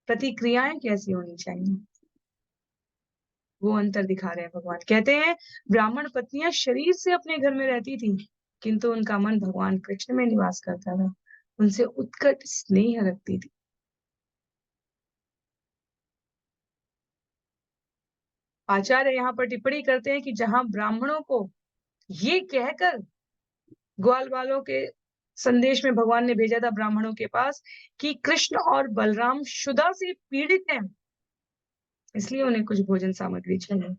प्रतिक्रियाएं कैसी होनी चाहिए, वो अंतर दिखा रहे हैं भगवान। कहते हैं ब्राह्मण पत्नियां शरीर से अपने घर में रहती थी, किंतु उनका मन भगवान कृष्ण में निवास करता था, उनसे उत्कट स्नेह रखती थी। आचार्य यहाँ पर टिप्पणी करते हैं कि जहां ब्राह्मणों को ये कहकर ग्वाल वालों के संदेश में भगवान ने भेजा था ब्राह्मणों के पास कि कृष्ण और बलराम क्षुधा से पीड़ित हैं, इसलिए उन्हें कुछ भोजन सामग्री चाहिए।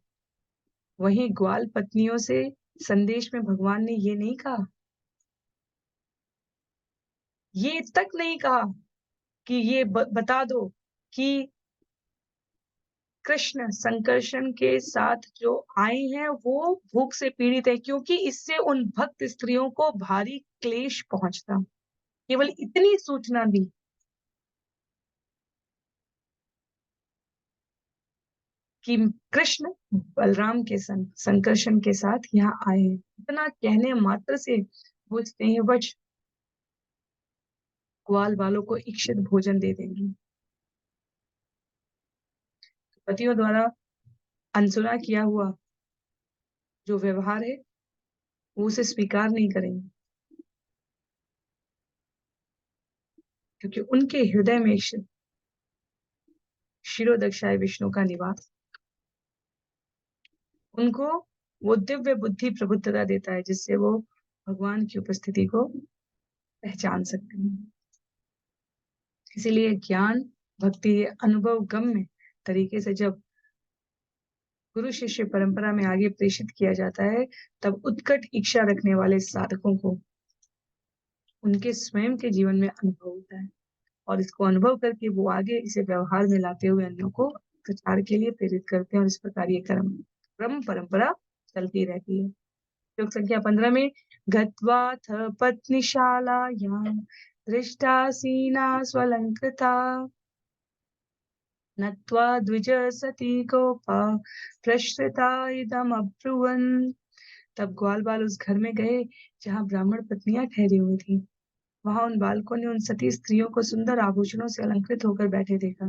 वहीं ग्वाल पत्नियों से संदेश में भगवान ने ये नहीं कहा, ये तक नहीं कहा कि ये बता दो कि कृष्ण संकर्षण के साथ जो आए हैं वो भूख से पीड़ित है, क्योंकि इससे उन भक्त स्त्रियों को भारी क्लेश पहुंचता। केवल इतनी सूचना दी कि कृष्ण बलराम के संग संकर्षण के साथ यहाँ आए हैं। इतना कहने मात्र से वो स्नेहवश ग्वाल वालों को इच्छित भोजन दे देंगी। पतियों द्वारा अनसुना किया हुआ जो व्यवहार है वो उसे स्वीकार नहीं करेंगे, क्योंकि उनके हृदय में शिरोदक्षाय विष्णु का निवास। उनको वो दिव्य बुद्धि प्रबुद्धता देता है जिससे वो भगवान की उपस्थिति को पहचान सकते हैं। इसीलिए ज्ञान, भक्ति, अनुभव गम्य तरीके से जब गुरु शिष्य परंपरा में आगे प्रेषित किया जाता है, तब उत्कट इच्छा रखने वाले साधकों को उनके स्वयं के जीवन में अनुभव होता है और इसको अनुभव करके वो आगे इसे व्यवहार में लाते हुए अन्यों को प्रचार के लिए प्रेरित करते हैं और इस प्रकार ये क्रम परंपरा चलती रहती है। श्लोक संख्या 15 में गत्वाथ पत्नीशालायां दृष्टासीना स्वलंकृता नत्वा द्विज सती गोपा प्रश्रिता इदम अब्रुवन। तब ग्वाल बाल उस घर में गए जहाँ ब्राह्मण पत्नियां ठहरी हुई थी। वहां उन बालकों ने उन सती स्त्रियों को सुंदर आभूषणों से अलंकृत होकर बैठे देखा।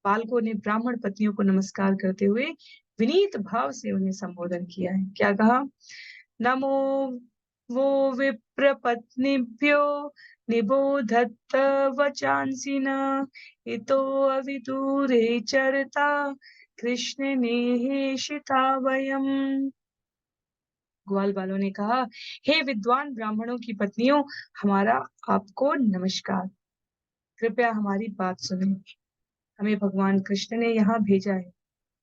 बालकों ने ब्राह्मण पत्नियों को नमस्कार करते हुए विनीत भाव से उन्हें संबोधन किया है। क्या कहा? नमो वो विप्र पत्नीभ्यो निबोधत वचांसि न इतो अविदूरे चरता कृष्ण नेहिशिता वयम। ग्वाल बालों ने कहा, हे विद्वान ब्राह्मणों की पत्नियों, हमारा आपको नमस्कार। कृपया हमारी बात सुने। हमें भगवान कृष्ण ने यहाँ भेजा है,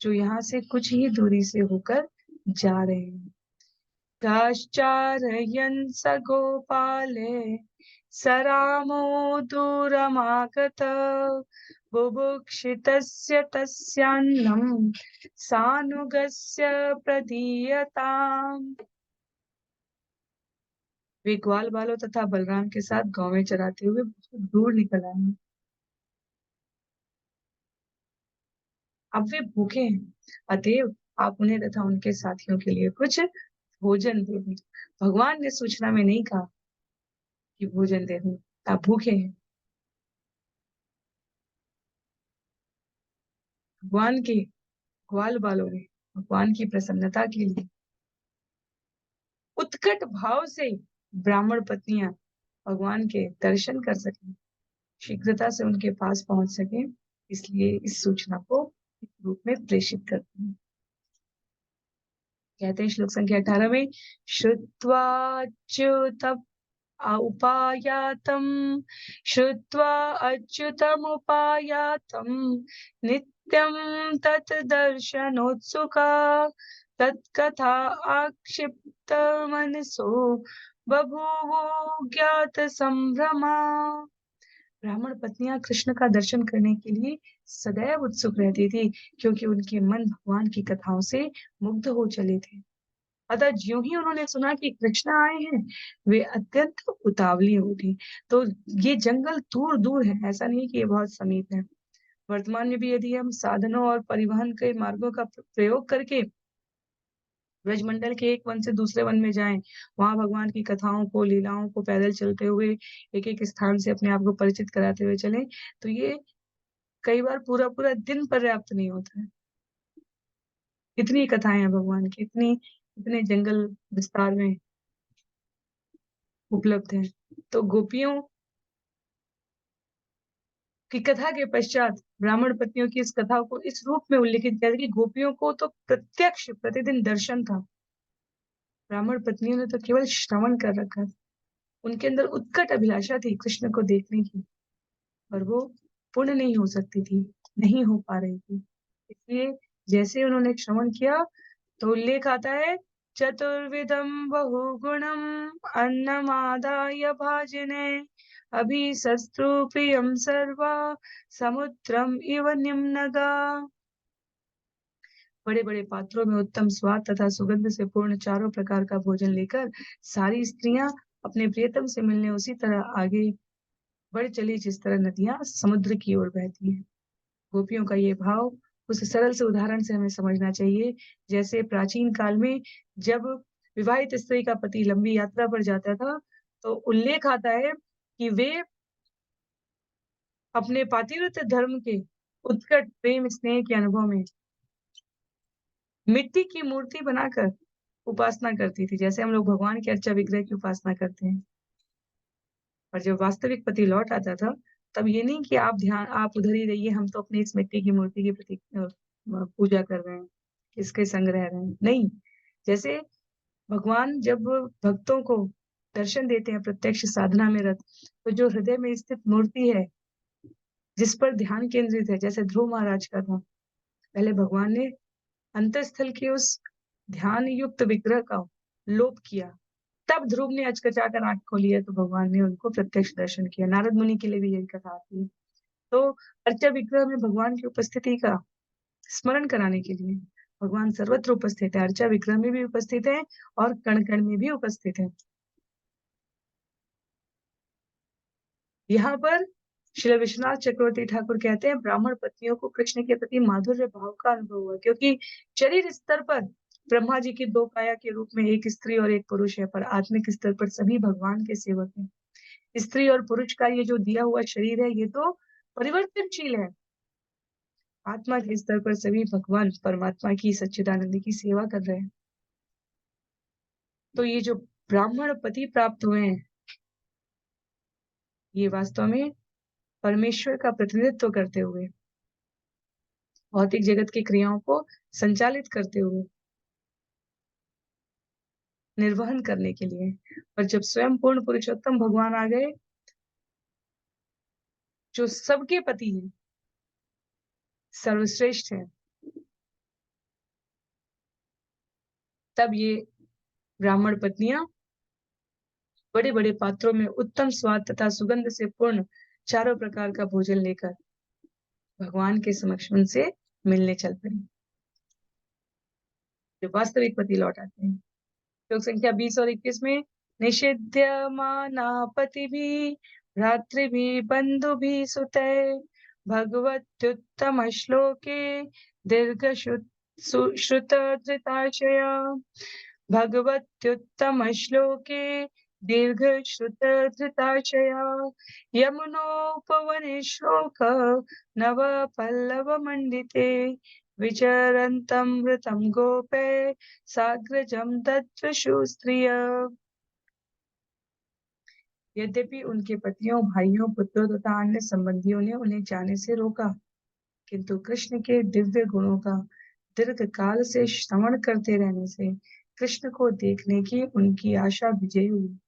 जो यहाँ से कुछ ही दूरी से होकर जा रहे हैं। काश्चारयन् स गोपाले सरामो दूरमागत बुभुक्षितस्य तस्यान्नं सानुगस्य प्रदीयताम्। वे ग्वाल बालों तथा बलराम के साथ गांव में चराते हुए बहुत दूर निकल आए हैं। अब वे भूखे हैं, अतएव आप उन्हें तथा उनके साथियों के लिए कुछ भोजन दे दें। भगवान ने सूचना में नहीं कहा कि भोजन दे दूं, आप भूखे हैं। भगवान के ग्वाल बालों ने भगवान की प्रसन्नता के लिए उत्कट भाव से ब्राह्मण पत्नियां भगवान के दर्शन कर सकें, शीघ्रता से उनके पास पहुंच सके, इसलिए इस सूचना को इस रूप में प्रेषित करते हैं। कहते हैं श्लोक संख्या 18 में श्रुत्वाच्युतम उपायातम श्रुत्वा अच्युतमुपायातम नित्यं तत् दर्शनोत्सुका तत्कथा आक्षिप्त मनसो बभूवो ज्ञात संभ्रमा। ब्राह्मण पत्नियां कृष्ण का दर्शन करने के लिए सदैव उत्सुक रहती थी, क्योंकि उनके मन भगवान की कथाओं से मुग्ध हो चले थे। अतः ज्यों ही उन्होंने सुना कि कृष्ण आए हैं, वे अत्यंत उतावली हो गई। तो ये जंगल दूर दूर है, ऐसा नहीं कि ये बहुत समीप है। वर्तमान में भी यदि हम साधनों और परिवहन के मार्गों का प्रयोग करके ब्रजमंडल के एक वन से दूसरे वन में जाएं, वहां भगवान की कथाओं को, लीलाओं को पैदल चलते हुए एक एक स्थान से अपने आप को परिचित कराते हुए चलें, तो ये कई बार पूरा पूरा दिन पर्याप्त नहीं होता है। इतनी कथाएं हैं भगवान की, इतने जंगल विस्तार में उपलब्ध हैं। तो गोपियों की कथा के पश्चात ब्राह्मण पत्नियों की इस कथा को इस रूप में उल्लेखित किया कि गोपियों को तो प्रत्यक्ष प्रतिदिन दर्शन था, ब्राह्मण पत्नियों ने तो केवल श्रवण कर रखा था। उनके अंदर उत्कट अभिलाषा थी कृष्ण को देखने की, पर वो पूर्ण नहीं हो सकती थी, नहीं हो पा रही थी। इसलिए जैसे उन्होंने श्रवण किया तो उल्लेख आता है चतुर्विधम बहुगुणम अन्नमादाय भाजने अभिशस्त्रु प्रियम सर्वा समुद्रम इव निम्नगा। बड़े बड़े पात्रों में उत्तम स्वाद तथा सुगंध से पूर्ण चारों प्रकार का भोजन लेकर सारी स्त्रियां अपने प्रियतम से मिलने उसी तरह आगे बढ़ चली जिस तरह नदियां समुद्र की ओर बहती हैं। गोपियों का ये भाव उस सरल से उदाहरण से हमें समझना चाहिए, जैसे प्राचीन काल में जब विवाहित स्त्री का पति लंबी यात्रा पर जाता था, तो उल्लेख आता है कि वे अपने पातिव्रत्य धर्म के उत्कट प्रेम स्नेह के अनुभव में मिट्टी की मूर्ति बनाकर उपासना करती थी, जैसे हम लोग भगवान के अर्चा विग्रह की उपासना करते हैं। और जब वास्तविक पति लौट आता था, तब ये नहीं कि आप उधर ही रहिए, हम तो अपनी इस मिट्टी की मूर्ति की पूजा कर रहे हैं, इसके संग रह रहे हैं। नहीं, जैसे भगवान जब भक्तों को दर्शन देते हैं प्रत्यक्ष साधना में रत, तो जो हृदय में स्थित मूर्ति है, जिस पर ध्यान केंद्रित है, जैसे ध्रुव महाराज का था, पहले भगवान ने अंतःस्थल के उस ध्यान युक्त विग्रह का लोप किया। तब ध्रुव ने अचकचाकर आँख खोली है, तो भगवान ने उनको प्रत्यक्ष दर्शन किया। नारद मुनि के लिए भी यही कथा आती है। तो अर्चा विग्रह में भगवान की उपस्थिति का स्मरण कराने के लिए भगवान सर्वत्र उपस्थित है, अर्चा विग्रह में भी उपस्थित है और कण-कण में भी उपस्थित है। यहाँ पर श्री विश्वनाथ चक्रवर्ती ठाकुर कहते हैं, ब्राह्मण पत्नियों को कृष्ण के प्रति माधुर्य भाव का अनुभव हुआ, क्योंकि शरीर स्तर पर ब्रह्मा जी की 2 काया के रूप में एक स्त्री और एक पुरुष है, पर आत्मिक स्तर पर सभी भगवान के सेवक हैं। स्त्री और पुरुष का ये जो दिया हुआ शरीर है, ये तो परिवर्तनशील है। आत्मा के स्तर पर सभी भगवान परमात्मा की सच्चिदानंद की सेवा कर रहे हैं। तो ये जो ब्राह्मण पति प्राप्त हुए हैं, ये वास्तव में परमेश्वर का प्रतिनिधित्व करते हुए, भौतिक जगत की क्रियाओं को संचालित करते हुए, निर्वहन करने के लिए। और जब स्वयं पूर्ण पुरुषोत्तम भगवान आ गए, जो सबके पति हैं, सर्वश्रेष्ठ हैं, तब ये ब्राह्मण पत्नियां बड़े-बड़े पात्रों में उत्तम स्वाद तथा सुगंध से पूर्ण चारों प्रकार का भोजन लेकर भगवान के समक्ष उनसे मिलने चल पड़ी। जो वास्तविक पति लौट आते हैं। श्लोक संख्या 20 और 21 में निषिध्यमाना पतिभिः भ्रातृभिः बन्धुभिः सुतैः भगवत्युत्तम श्लोके श्रुतधृताशया भगवत्युत्तम श्लोके दीर्घश्रुतधृताशया यमुनोपवने श्लोक नव पल्लव मंडिते विचरन्तमृतं गोपे साग्रजं दद्रशु स्त्रिय। यद्यपि उनके पतियों, भाइयों, पुत्रों तथा अन्य संबंधियों ने उन्हें जाने से रोका, किंतु कृष्ण के दिव्य गुणों का दीर्घ काल से श्रवण करते रहने से कृष्ण को देखने की उनकी आशा विजयी हुई।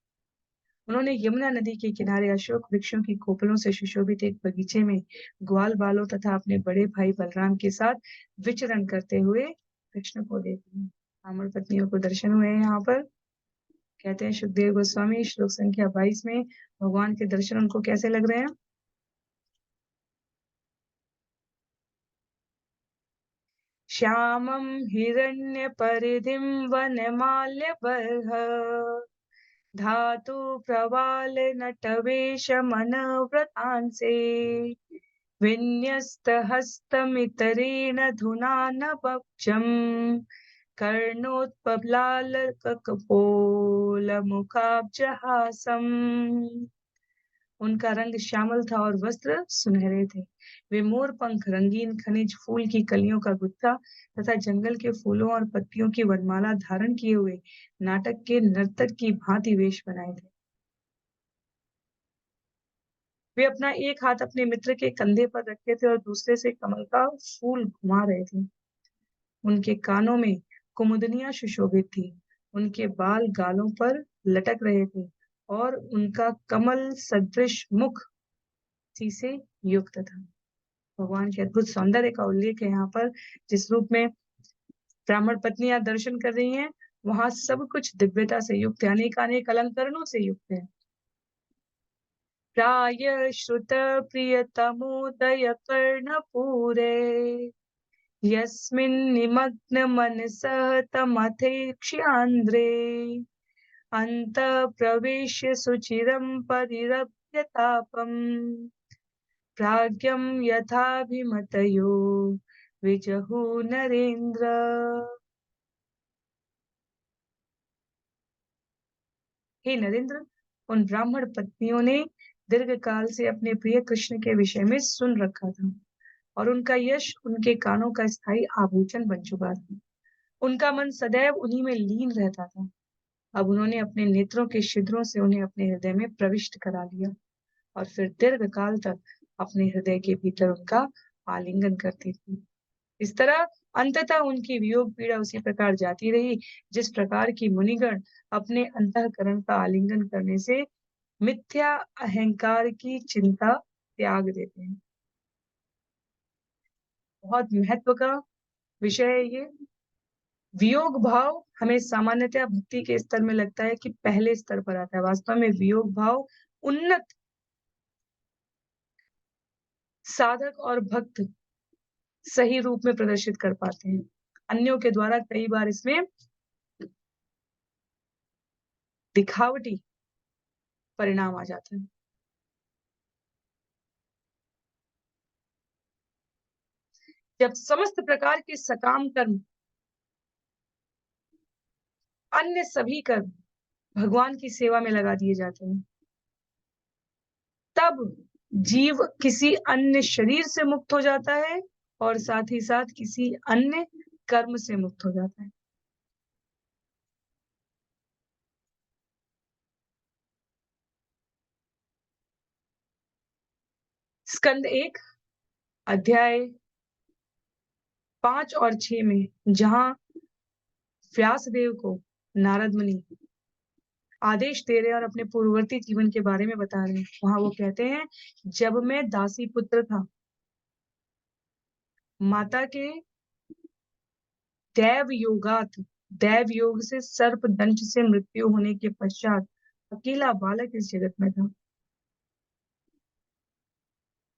उन्होंने यमुना नदी के किनारे अशोक वृक्षों की कोपलों से सुशोभित एक बगीचे में ग्वाल बालों तथा अपने बड़े भाई बलराम के साथ विचरण करते हुए कृष्ण को देख लिया। ब्राह्मण पत्नियों को दर्शन हुए हैं। यहाँ पर कहते हैं सुखदेव गोस्वामी श्लोक संख्या 22 में भगवान के दर्शन उनको कैसे लग रहे हैं? श्यामं हिरण्य परिधिम वनमाल्यबर्ह धातु प्रवाल नटवेश मनव्रतांसे विन्यस्तहस्तमितरेण धुनानभक्षम् कर्णोत्पलालकपोलमुखाब्जहासम्। उनका रंग श्यामल था और वस्त्र सुनहरे थे। वे मोर पंख, रंगीन खनिज फूल की कलियों का गुत्था तथा जंगल के फूलों और पत्तियों की वनमाला धारण किए हुए नाटक के नर्तक की भांति वेश बनाए थे। वे अपना एक हाथ अपने मित्र के कंधे पर रखे थे और दूसरे से कमल का फूल घुमा रहे थे। उनके कानों में कुमुदनियां सुशोभित थी। उनके बाल गालों पर लटक रहे थे और उनका कमल सदृश मुख सी से युक्त था। भगवान के अद्भुत सौंदर्य का उल्लेख है यहाँ पर। जिस रूप में ब्राह्मण पत्नियां दर्शन कर रही हैं, वहां सब कुछ दिव्यता से युक्त है, अनेक अलंकरणों से युक्त है। प्राय श्रुत प्रियतमोदय कर्णपूरे यस्मिन् निमग्न मनसः तमथेक्ष्यान्द्रे अन्तः प्रवेश्य सुचिरं परिरभ्य तापम् प्राज्ञं यथाभिमतयो विजहु नरेन्द्र। हे नरेंद्र, उन ब्राह्मण पत्नियों ने दीर्घ काल से अपने प्रिय कृष्ण के विषय में सुन रखा था और उनका यश उनके कानों का स्थायी आभूषण बन चुका था। उनका मन सदैव उन्हीं में लीन रहता था। अब उन्होंने अपने नेत्रों के छिद्रों से उन्हें अपने हृदय में प्रविष्ट करा लिया और फिर दीर्घकाल तक अपने हृदय के भीतर उनका आलिंगन करती थी। इस तरह अंततः उनकी वियोग पीड़ा उसी प्रकार जाती रही, जिस प्रकार की मुनिगण अपने अंतःकरण का आलिंगन करने से मिथ्या अहंकार की चिंता त्याग देते हैं। बहुत महत्व का विषय है ये। वियोग भाव हमें सामान्यतः भक्ति के स्तर में लगता है कि पहले स्तर पर आता है। वास्तव में वियोग भाव उन्नत साधक और भक्त सही रूप में प्रदर्शित कर पाते हैं। अन्यों के द्वारा कई बार इसमें दिखावटी परिणाम आ जाता है। जब समस्त प्रकार के सकाम कर्म, अन्य सभी कर्म भगवान की सेवा में लगा दिए जाते हैं, तब जीव किसी अन्य शरीर से मुक्त हो जाता है और साथ ही साथ किसी अन्य कर्म से मुक्त हो जाता है। स्कंद 1 अध्याय 5 और 6 में जहां व्यासदेव को नारद मुनि आदेश दे रहे हैं और अपने पूर्ववर्ती जीवन के बारे में बता रहे हैं, वहां वो कहते हैं, जब मैं दासी पुत्र था, माता के दैव योग से सर्प दंश से मृत्यु होने के पश्चात अकेला बालक इस जगत में था।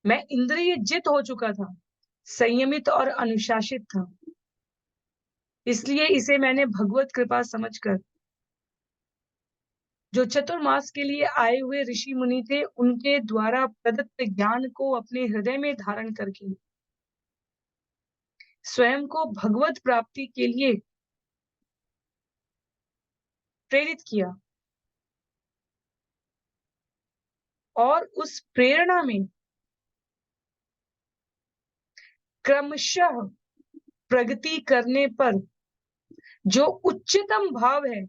मैं इंद्रिय जित हो चुका था, संयमित और अनुशासित था, इसलिए इसे मैंने भगवत कृपा समझकर जो चतुर्मास के लिए आए हुए ऋषि मुनि थे, उनके द्वारा प्रदत्त ज्ञान को अपने हृदय में धारण करके स्वयं को भगवत प्राप्ति के लिए प्रेरित किया और उस प्रेरणा में क्रमशः प्रगति करने पर जो उच्चतम भाव है,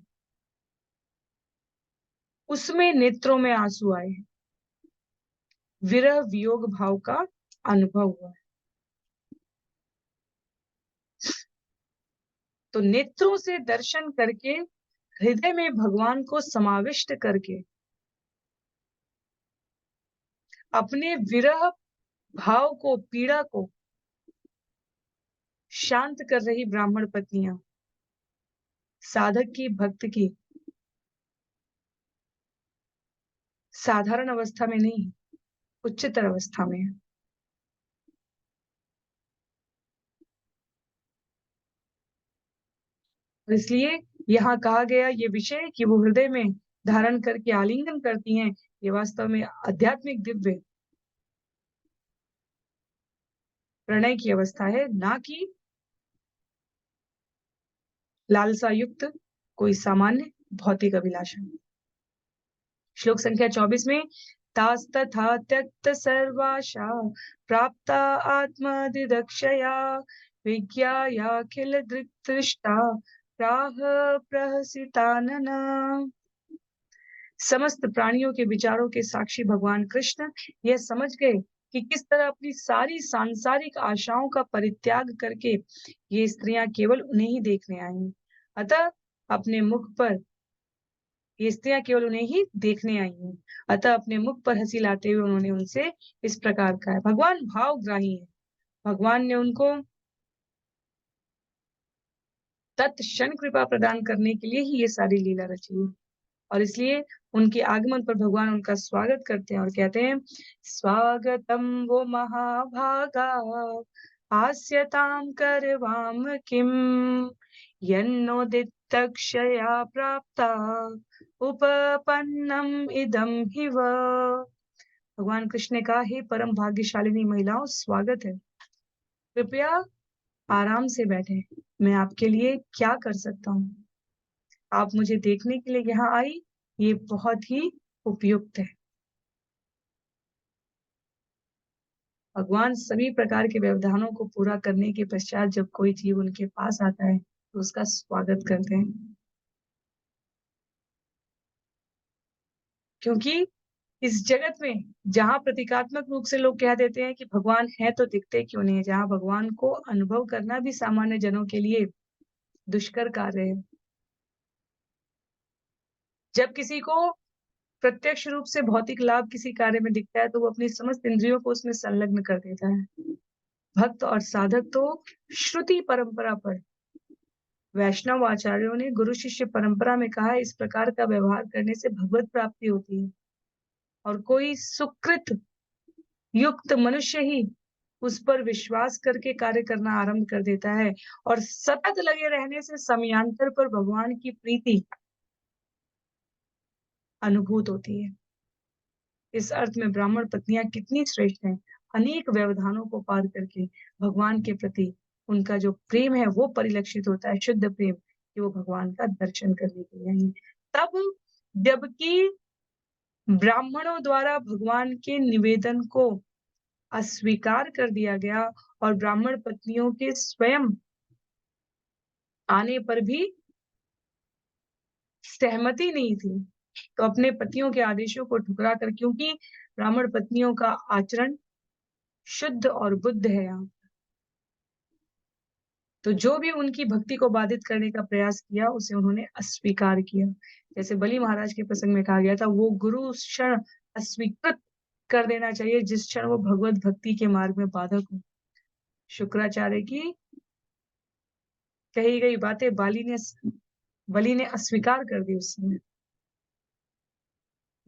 उसमें नेत्रों में आंसू आए, विरह वियोग भाव का अनुभव हुआ। तो नेत्रों से दर्शन करके हृदय में भगवान को समाविष्ट करके अपने विरह भाव को, पीड़ा को शांत कर रही ब्राह्मण पत्नियां साधक की, भक्त की साधारण अवस्था में नहीं, उच्चतर अवस्था में है। इसलिए यहाँ कहा गया ये विषय कि वो हृदय में धारण करके आलिंगन करती हैं, ये वास्तव में आध्यात्मिक दिव्य प्रणय की अवस्था है, ना कि लालसा युक्त कोई सामान्य भौतिक अभिलाषा। श्लोक संख्या 24 में तास्तथा त्यक्त सर्वाशा प्राप्ता आत्मदिदक्षया विज्ञायाखिल दृष्टा प्राह प्रहसितानना। समस्त प्राणियों के विचारों के साक्षी भगवान कृष्ण यह समझ गए कि किस तरह अपनी सारी सांसारिक आशाओं का परित्याग करके ये स्त्रियां केवल उन्हें ही देखने आई हैं। अतः अपने मुख पर ये स्त्रियां केवल उन्हें ही देखने आई हैं। अतः अपने मुख पर हंसी लाते हुए उन्होंने उनसे इस प्रकार कहा। भगवान भावग्राही है। भगवान ने उनको तत्क्षण कृपा प्रदान करने के लिए ही ये सारी लीला रची है और इसलिए उनके आगमन पर भगवान उनका स्वागत करते हैं और कहते हैं, स्वागतम वो महाभागा हास्यताम करवाम किम यन्नोदितक्षया प्राप्ता उपपन्नम इदम हिव। भगवान कृष्ण ने कहा, हे परम भाग्यशालिनी महिलाओं, स्वागत है। कृपया आराम से बैठे, मैं आपके लिए क्या कर सकता हूँ। आप मुझे देखने के लिए यहाँ आई, ये बहुत ही उपयुक्त है। भगवान सभी प्रकार के व्यवधानों को पूरा करने के पश्चात जब कोई जीव उनके पास आता है तो उसका स्वागत करते हैं। क्योंकि इस जगत में जहाँ प्रतीकात्मक रूप से लोग कह देते हैं कि भगवान है तो दिखते क्यों नहीं है, जहाँ भगवान को अनुभव करना भी सामान्य जनों के लिए दुष्कर कार्य है। जब किसी को प्रत्यक्ष रूप से भौतिक लाभ किसी कार्य में दिखता है तो वो अपनी समस्त इंद्रियों को उसमें संलग्न कर देता है। भक्त और साधक तो श्रुति परंपरा पर, वैष्णव आचार्यों ने गुरु शिष्य परंपरा में कहा इस प्रकार का व्यवहार करने से भगवत प्राप्ति होती है और कोई सुकृत युक्त मनुष्य ही उस पर विश्वास करके कार्य करना आरंभ कर देता है और सतत लगे रहने से समयांतर पर भगवान की प्रीति अनुभूत होती है। इस अर्थ में ब्राह्मण पत्नियां कितनी श्रेष्ठ हैं। अनेक व्यवधानों को पार करके भगवान के प्रति उनका जो प्रेम है वो परिलक्षित होता है, शुद्ध प्रेम, कि वो भगवान का दर्शन करने के लिए आई हैं। तब जबकि ब्राह्मणों द्वारा भगवान के निवेदन को अस्वीकार कर दिया गया और ब्राह्मण पत्नियों के स्वयं आने पर भी सहमति नहीं थी, तो अपने पतियों के आदेशों को ठुकरा कर, क्योंकि ब्राह्मण पत्नियों का आचरण शुद्ध और बुद्ध है यहाँ, तो जो भी उनकी भक्ति को बाधित करने का प्रयास किया उसे उन्होंने अस्वीकार किया। जैसे बलि महाराज के प्रसंग में कहा गया था, वो गुरु क्षण अस्वीकृत कर देना चाहिए जिस क्षण वो भगवत भक्ति के मार्ग में बाधक हो। शुक्राचार्य की कही गई बातें बलि ने अस्वीकार कर दी उस समय।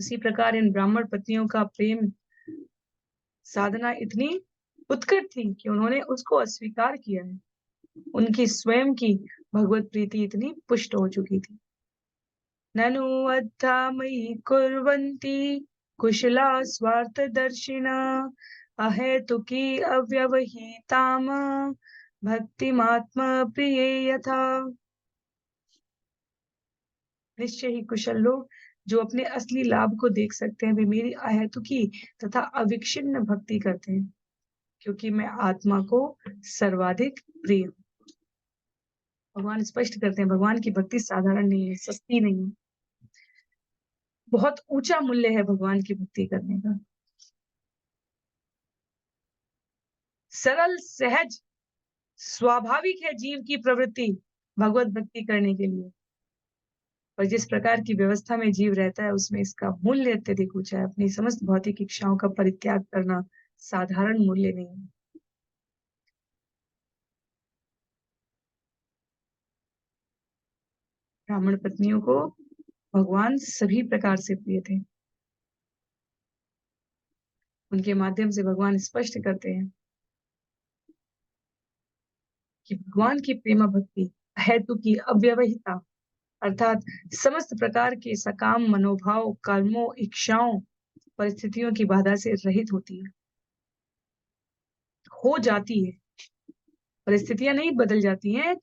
उसी प्रकार इन ब्राह्मण पत्नियों का प्रेम साधना इतनी उत्कट थी कि उन्होंने उसको अस्वीकार किया है। उनकी स्वयं की भगवत प्रीति इतनी पुष्ट हो चुकी थी। ननु अद्धा मयि कुर्वन्ति कुशला स्वार्थदर्शिना अहेतुकी अव्यवहिताम भक्तिमात्म प्रिये यथा। निश्चय ही कुशल लोग जो अपने असली लाभ को देख सकते हैं वे मेरी अहेतुकी तथा अविच्छिन्न भक्ति करते हैं, क्योंकि मैं आत्मा को सर्वाधिक प्रिय हूँ। भगवान स्पष्ट करते हैं भगवान की भक्ति साधारण नहीं है, सस्ती नहीं है, बहुत ऊंचा मूल्य है भगवान की भक्ति करने का। सरल सहज स्वाभाविक है जीव की प्रवृत्ति भगवत भक्ति करने के लिए, और जिस प्रकार की व्यवस्था में जीव रहता है उसमें इसका मूल्य अत्यधिक ऊंचा है। अपनी समस्त भौतिक इच्छाओं का परित्याग करना साधारण मूल्य नहीं है। ब्राह्मण पत्नियों को भगवान सभी प्रकार से प्रिय थे। उनके माध्यम से भगवान स्पष्ट करते हैं कि भगवान की प्रेमा भक्ति हेतु की अव्यवहिता अर्थात समस्त प्रकार के सकाम मनोभाव कर्मों इच्छाओं परिस्थितियों की बाधा से रहित होती है, हो जाती है। परिस्थितियां नहीं बदल जाती हैं,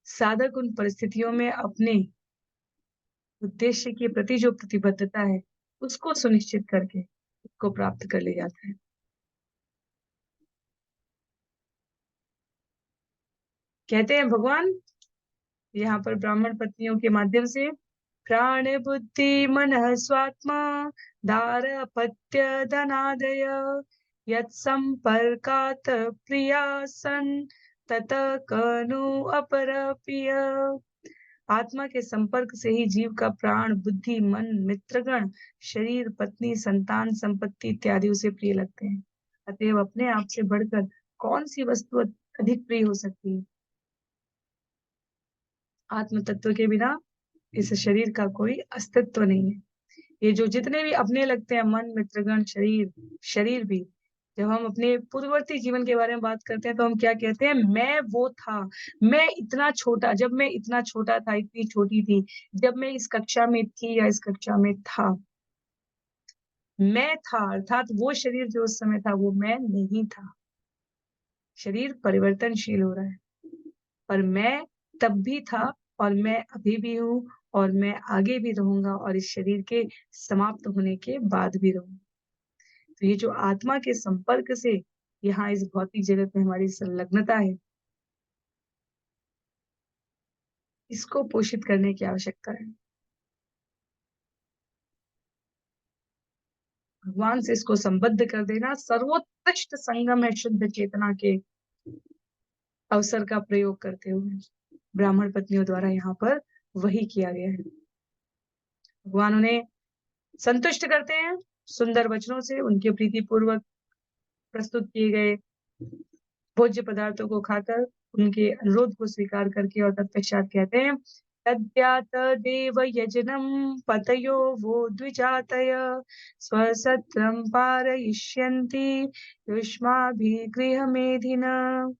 साधक उन परिस्थितियों में अपने उद्देश्य के प्रति जो प्रतिबद्धता है उसको सुनिश्चित करके उसको प्राप्त कर ले जाता है। कहते हैं भगवान यहाँ पर ब्राह्मण पत्नियों के माध्यम से प्राण बुद्धि मन स्वात्मा दारपत्य धनादय यत् संपर्कात् प्रिया सन तत कनु अपरप्रिय। आत्मा के संपर्क से ही जीव का प्राण बुद्धि मन मित्रगण शरीर पत्नी संतान संपत्ति इत्यादि उसे प्रिय लगते हैं। अतएव अपने आप से बढ़कर कौन सी वस्तु अधिक प्रिय हो सकती है। आत्म तत्व के बिना इस शरीर का कोई अस्तित्व नहीं है। ये जो जितने भी अपने लगते हैं मन मित्रगण शरीर, शरीर भी, जब हम अपने पूर्ववर्ती जीवन के बारे में बात करते हैं तो हम क्या कहते हैं, मैं वो था, मैं इतना छोटा, जब मैं इतना छोटा था इतनी छोटी थी, जब मैं इस कक्षा में थी या इस कक्षा में था, मैं था अर्थात वो शरीर जो उस समय था वो मैं नहीं था। शरीर परिवर्तनशील हो रहा है पर मैं तब भी था और मैं अभी भी हूँ और मैं आगे भी रहूंगा और इस शरीर के समाप्त होने के बाद भी रहूंगा। तो ये जो आत्मा के संपर्क से यहाँ इस भौतिक जगत में हमारी संलग्नता है, इसको पोषित करने की आवश्यकता है। भगवान से इसको संबद्ध कर देना सर्वोत्कृष्ट संगम है शुद्ध चेतना के अवसर का प्रयोग करते हुए ब्राह्मण पत्नियों द्वारा यहाँ पर वही किया गया है। भगवान उन्हें संतुष्ट करते हैं सुंदर वचनों से, उनके प्रीति पूर्वक प्रस्तुत किए गए भोज्य पदार्थों को खाकर उनके अनुरोध को स्वीकार करके और तत्पश्चात कहते हैं तद्यात देव यजनम पतयो वो द्विजातय स्वसत्रम पारयिष्यन्ति युष्माभिगृह मेधिना।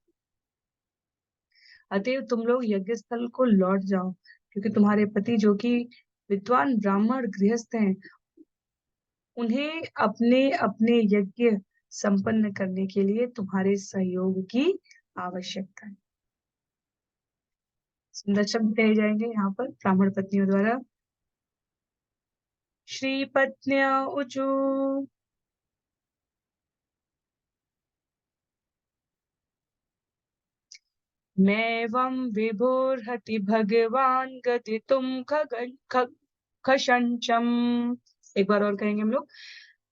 अतएव तुम लोग यज्ञ स्थल को लौट जाओ क्योंकि तुम्हारे पति जो कि विद्वान ब्राह्मण गृहस्थ हैं उन्हें अपने अपने यज्ञ संपन्न करने के लिए तुम्हारे सहयोग की आवश्यकता है। सुंदर शब्द कहे जाएंगे यहाँ पर ब्राह्मण पत्नियों द्वारा। श्री पत्न्य ऊचु मैवं विभोर्हति भगवान गदितुम खशंचम। एक बार और कहेंगे हम लोग।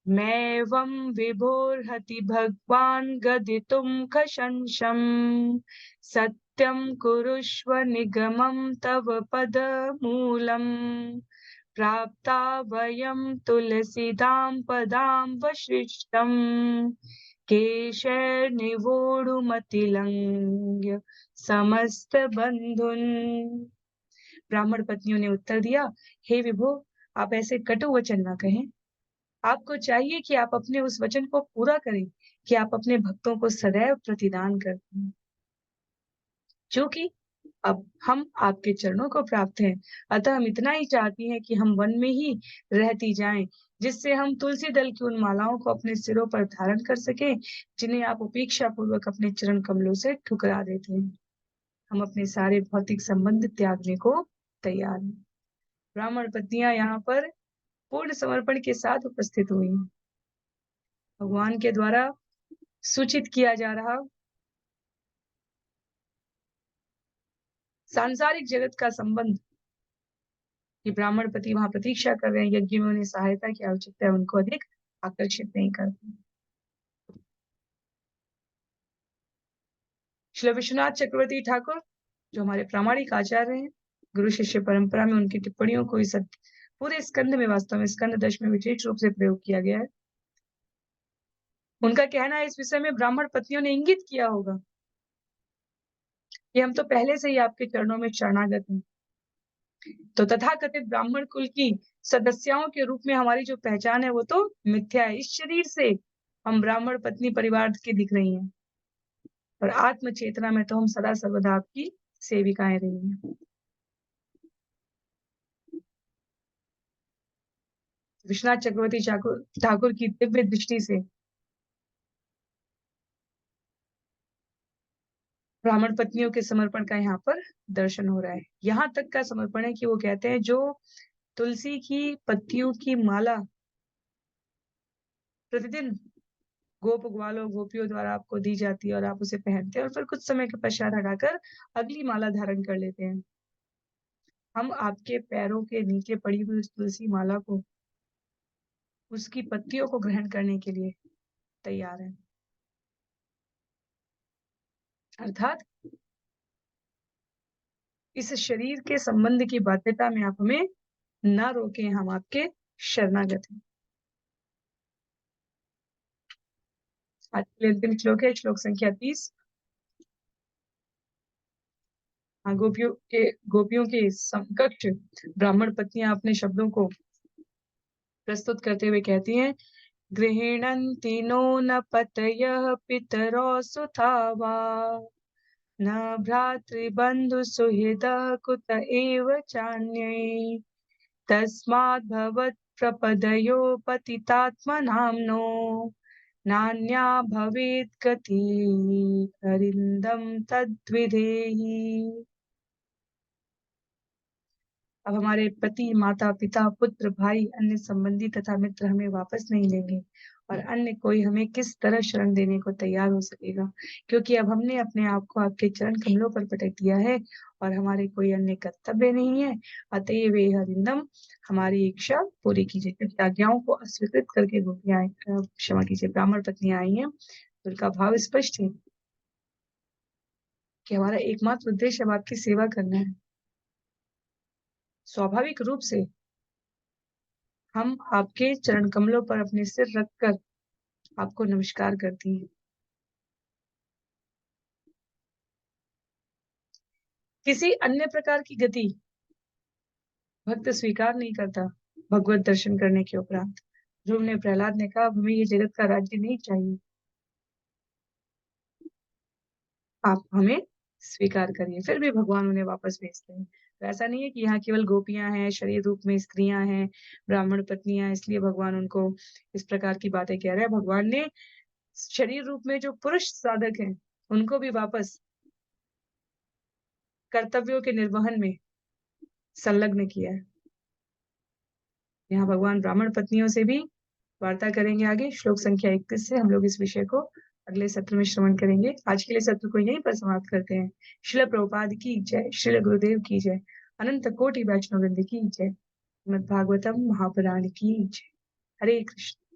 मैवं विभोर्हति भगवान गदितुम खशंशम सत्यं कुरुष्व निगमं तव पदमूलम् प्राप्ता वयं तुलसीदां पदां वशिष्ठम् केशैर्निवोढुमतिलङ्घ्य समस्त बंधुन। ब्राह्मण पत्नियों ने उत्तर दिया, हे विभो, आप ऐसे कटु वचन न कहें। आपको चाहिए कि आप अपने उस वचन को पूरा करें कि आप अपने भक्तों को सदैव प्रतिदान करते हैं, क्योंकि अब हम आपके चरणों को प्राप्त हैं। अतः हम इतना ही चाहती हैं कि हम वन में ही रहती जाएं, जिससे हम तुलसी दल की उन मालाओं को अपने सिरों पर धारण कर सकें जिन्हें आप उपेक्षा पूर्वक अपने चरण कमलों से ठुकरा देते हैं। हम अपने सारे भौतिक संबंध त्यागने को तैयार हैं। ब्राह्मण पत्नियां यहाँ पर पूर्ण समर्पण के साथ उपस्थित हुई हैं। भगवान के द्वारा सूचित किया जा रहा सांसारिक जगत का संबंध कि ब्राह्मण पति वहां प्रतीक्षा कर रहे हैं, यज्ञ में उन्हें सहायता की आवश्यकता है, उनको अधिक आकर्षित नहीं करती। श्री विश्वनाथ चक्रवर्ती ठाकुर जो हमारे प्रामाणिक आचार्य हैं, गुरु शिष्य परंपरा में उनकी टिप्पणियों को इस पूरे स्कंद में वास्तव में स्कंद 10 में विशेष रूप से प्रयोग किया गया है। उनका कहना है इस विषय में ब्राह्मण पत्नियों ने इंगित किया होगा कि हम तो पहले से ही आपके चरणों में शरणागत हैं, तो तथाकथित ब्राह्मण कुल की सदस्याओं के रूप में हमारी जो पहचान है वो तो मिथ्या है। इस शरीर से हम ब्राह्मण पत्नी परिवार की दिख रही हैं, और आत्म चेतना में तो हम सदा सर्वदा आपकी सेविकाएं रही हैं। विश्वनाथ चक्रवर्ती ठाकुर की दिव्य दृष्टि से ब्राह्मण पत्नियों के समर्पण का यहाँ पर दर्शन हो रहा है। यहाँ तक का समर्पण है कि वो कहते हैं जो तुलसी की पत्तियों की माला प्रतिदिन गोप ग्वालों गोपियों द्वारा आपको दी जाती है और आप उसे पहनते हैं और फिर कुछ समय के पश्चात हटाकर अगली माला धारण कर लेते हैं। हम आपके पैरों के नीचे पड़ी हुई उस तुलसी माला को, उसकी पत्तियों को ग्रहण करने के लिए तैयार हैं। अर्थात इस शरीर के संबंध की बाध्यता में आप हमें ना रोकें, हम आपके शरणागत हैं। आज के लिए अंतिम श्लोक है श्लोक संख्या 30। गोपियों के समकक्ष ब्राह्मण पत्नियां अपने शब्दों को प्रस्तुत करते हुए कहती हैं, गृह्णन्ति नो न पतयः पितरो सुता वा न भ्रातृबन्धु सुहृदः कुत एव चान्ये तस्माद् भवत् प्रपदयो पतितात्मनाम्नो नान्या भवेत् गतिः अरिन्दम तद्विधेहि। अब हमारे पति, माता, पिता, पुत्र, भाई, अन्य संबंधी तथा मित्र हमें वापस नहीं लेंगे और अन्य कोई हमें किस तरह शरण देने को तैयार हो सकेगा? क्योंकि अब हमने अपने आप को आपके चरण कमलों पर पटक दिया है और हमारे कोई अन्य कर्तव्य नहीं है। अतएव हे हरिंदम हमारी इच्छा पूरी कीजिए। क्योंकि आज्ञाओं को अस्वीकृत करके गोपियाँ क्षमा कीजिए ब्राह्मण पत्नियाँ आई हैं, तो उनका भाव स्पष्ट है कि हमारा एकमात्र उद्देश्य अब आपकी सेवा करना है। स्वाभाविक रूप से हम आपके चरण कमलों पर अपने सिर रखकर आपको नमस्कार करती हैं। किसी अन्य प्रकार की गति भक्त स्वीकार नहीं करता भगवत दर्शन करने के उपरांत। ध्रुव ने प्रहलाद ने कहा, हमें ये जगत का राज्य नहीं चाहिए, आप हमें स्वीकार करिए। फिर भी भगवान उन्हें वापस भेजते हैं। तो ऐसा नहीं है कि यहाँ केवल गोपियां हैं, शरीर रूप में स्त्रियां हैं, ब्राह्मण पत्नियां, इसलिए भगवान उनको इस प्रकार की बातें कह रहे हैं। भगवान ने शरीर रूप में जो पुरुष साधक हैं, उनको भी वापस कर्तव्यों के निर्वहन में संलग्न किया है। यहाँ भगवान ब्राह्मण पत्नियों से भी वार्ता करेंगे आगे। श्लोक संख्या 31 से हम लोग इस विषय को अगले सत्र में श्रवण करेंगे। आज के लिए सत्र को यहीं पर समाप्त करते हैं। श्रील प्रभुपाद की जय, श्रील गुरुदेव की जय, अनंत कोटि वैष्णव वृंद की जय, श्रीमद् भागवतम महापुराण की जय। हरे कृष्ण।